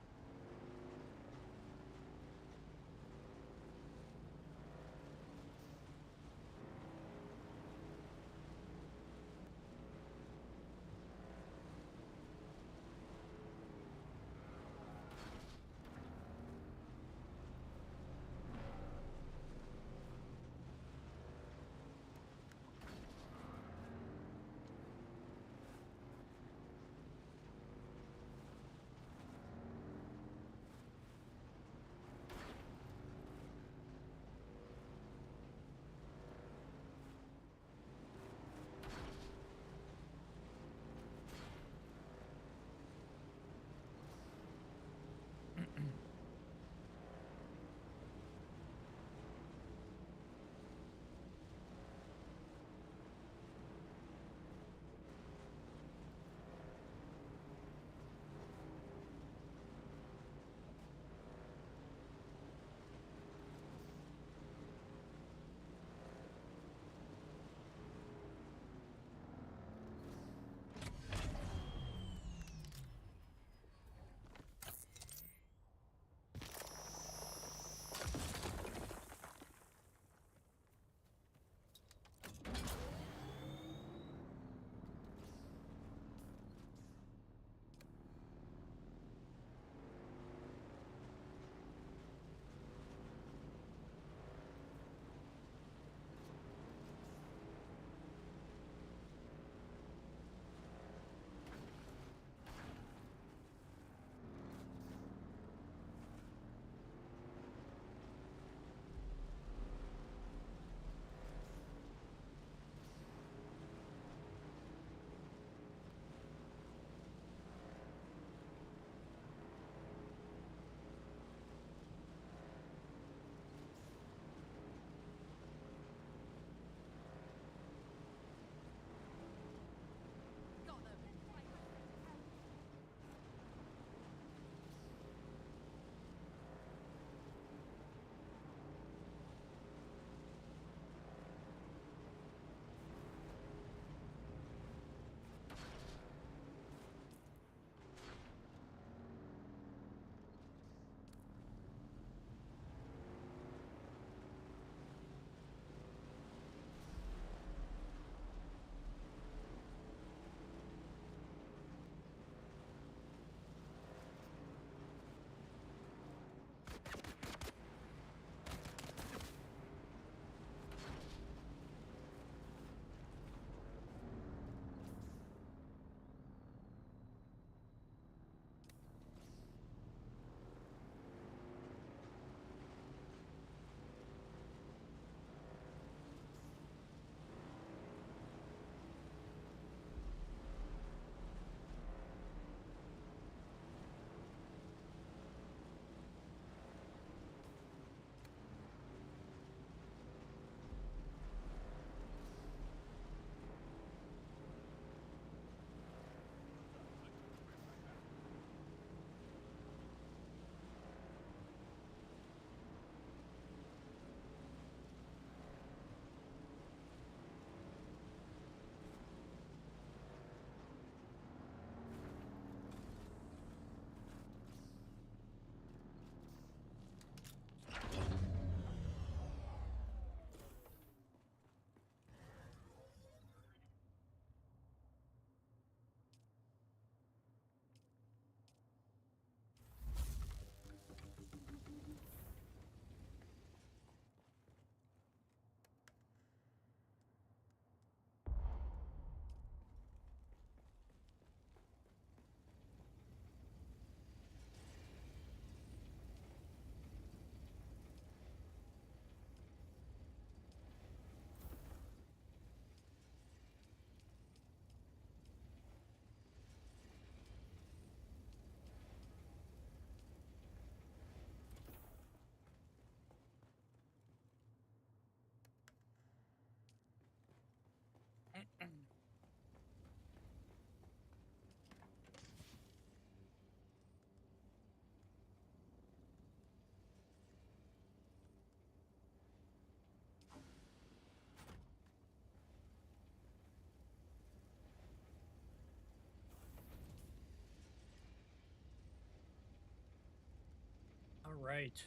All right.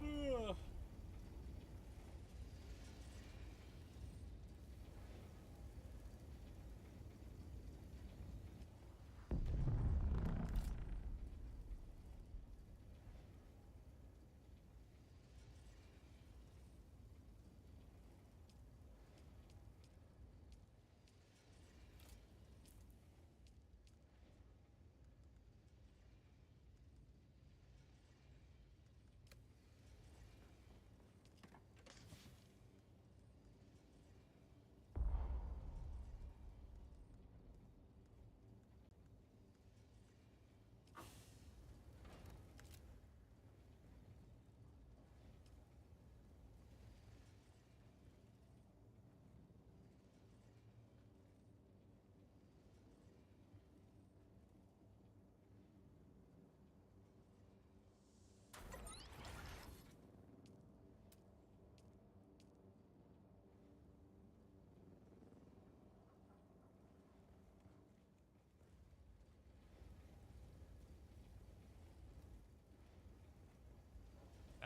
Ugh.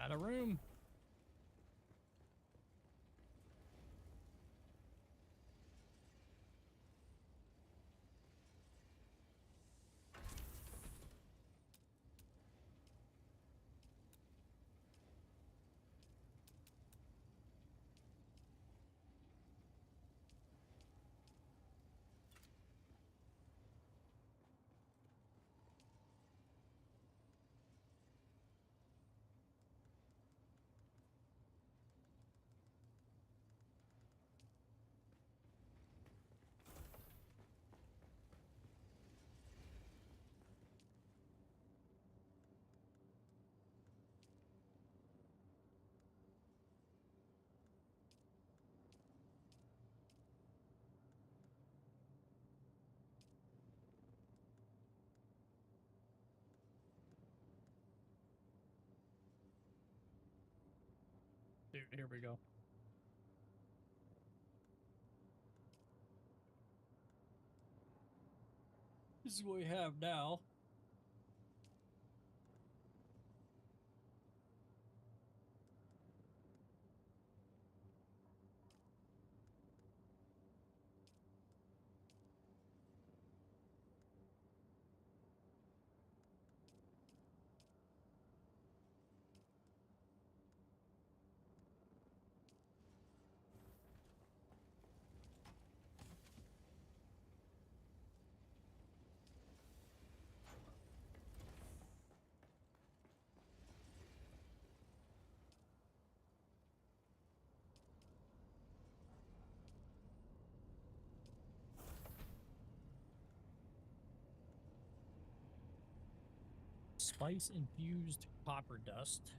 Out of room. Dude, here we go. This is what we have now. Spice infused copper dust.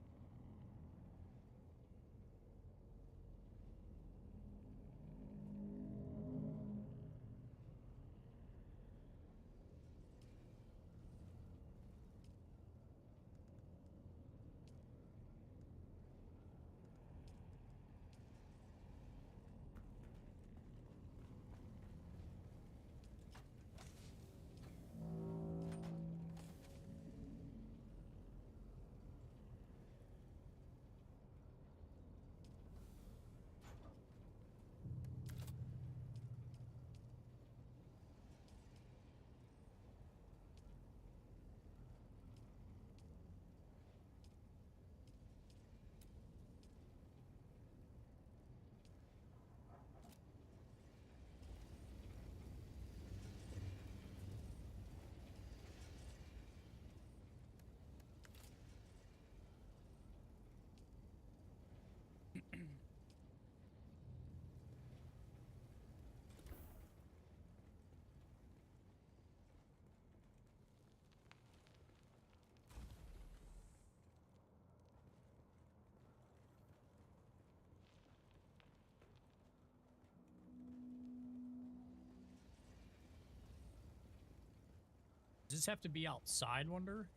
Does this have to be outside, wonder?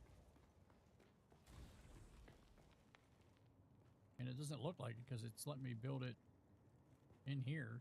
And it doesn't look like it because it's letting me build it in here.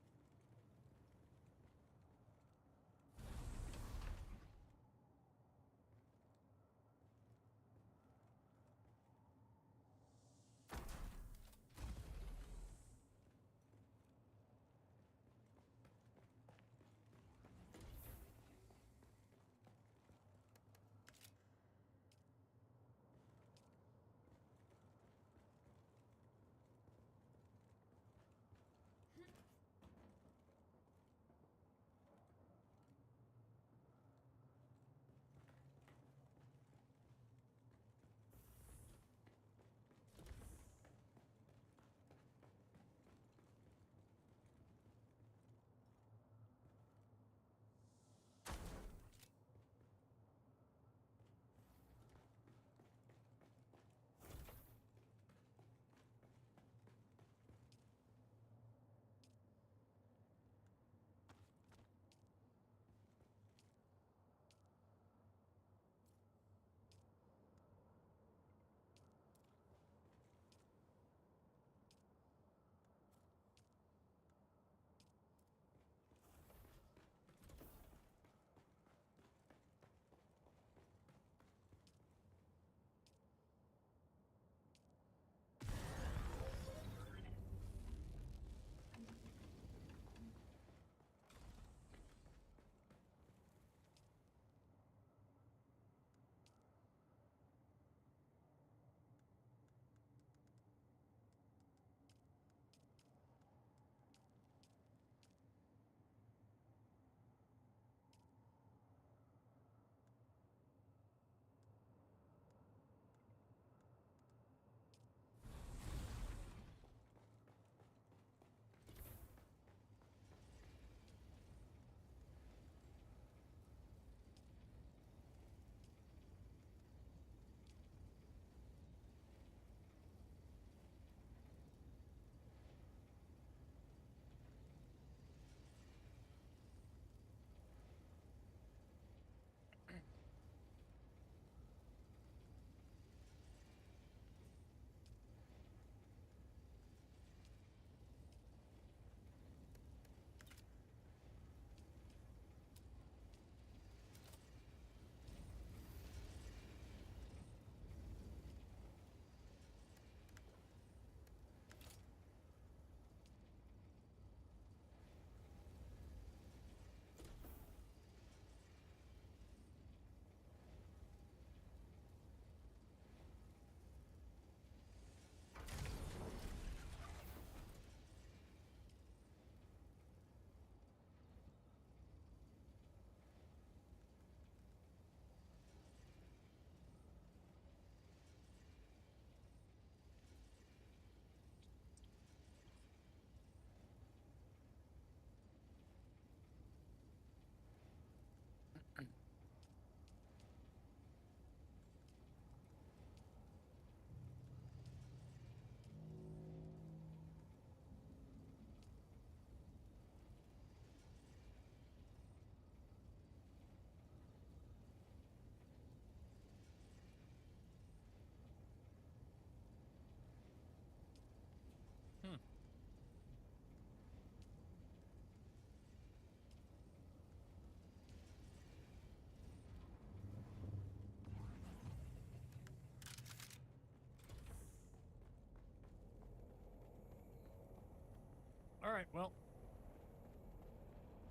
right, well.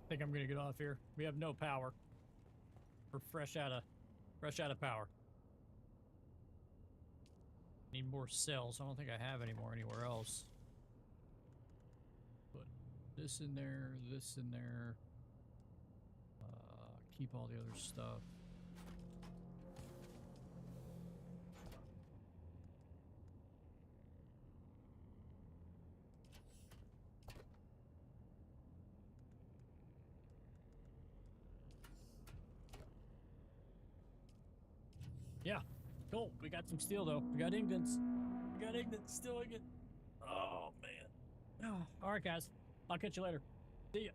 I think I'm gonna get off here. We have no power. We're fresh out of power. Need more cells. I don't think I have any more anywhere else. Put this in there, this in there. Keep all the other stuff. Yeah, cool. We got some steel though. We got ingots. We got ingots. Still ingot. Oh man. Oh, all right, guys. I'll catch you later. See ya.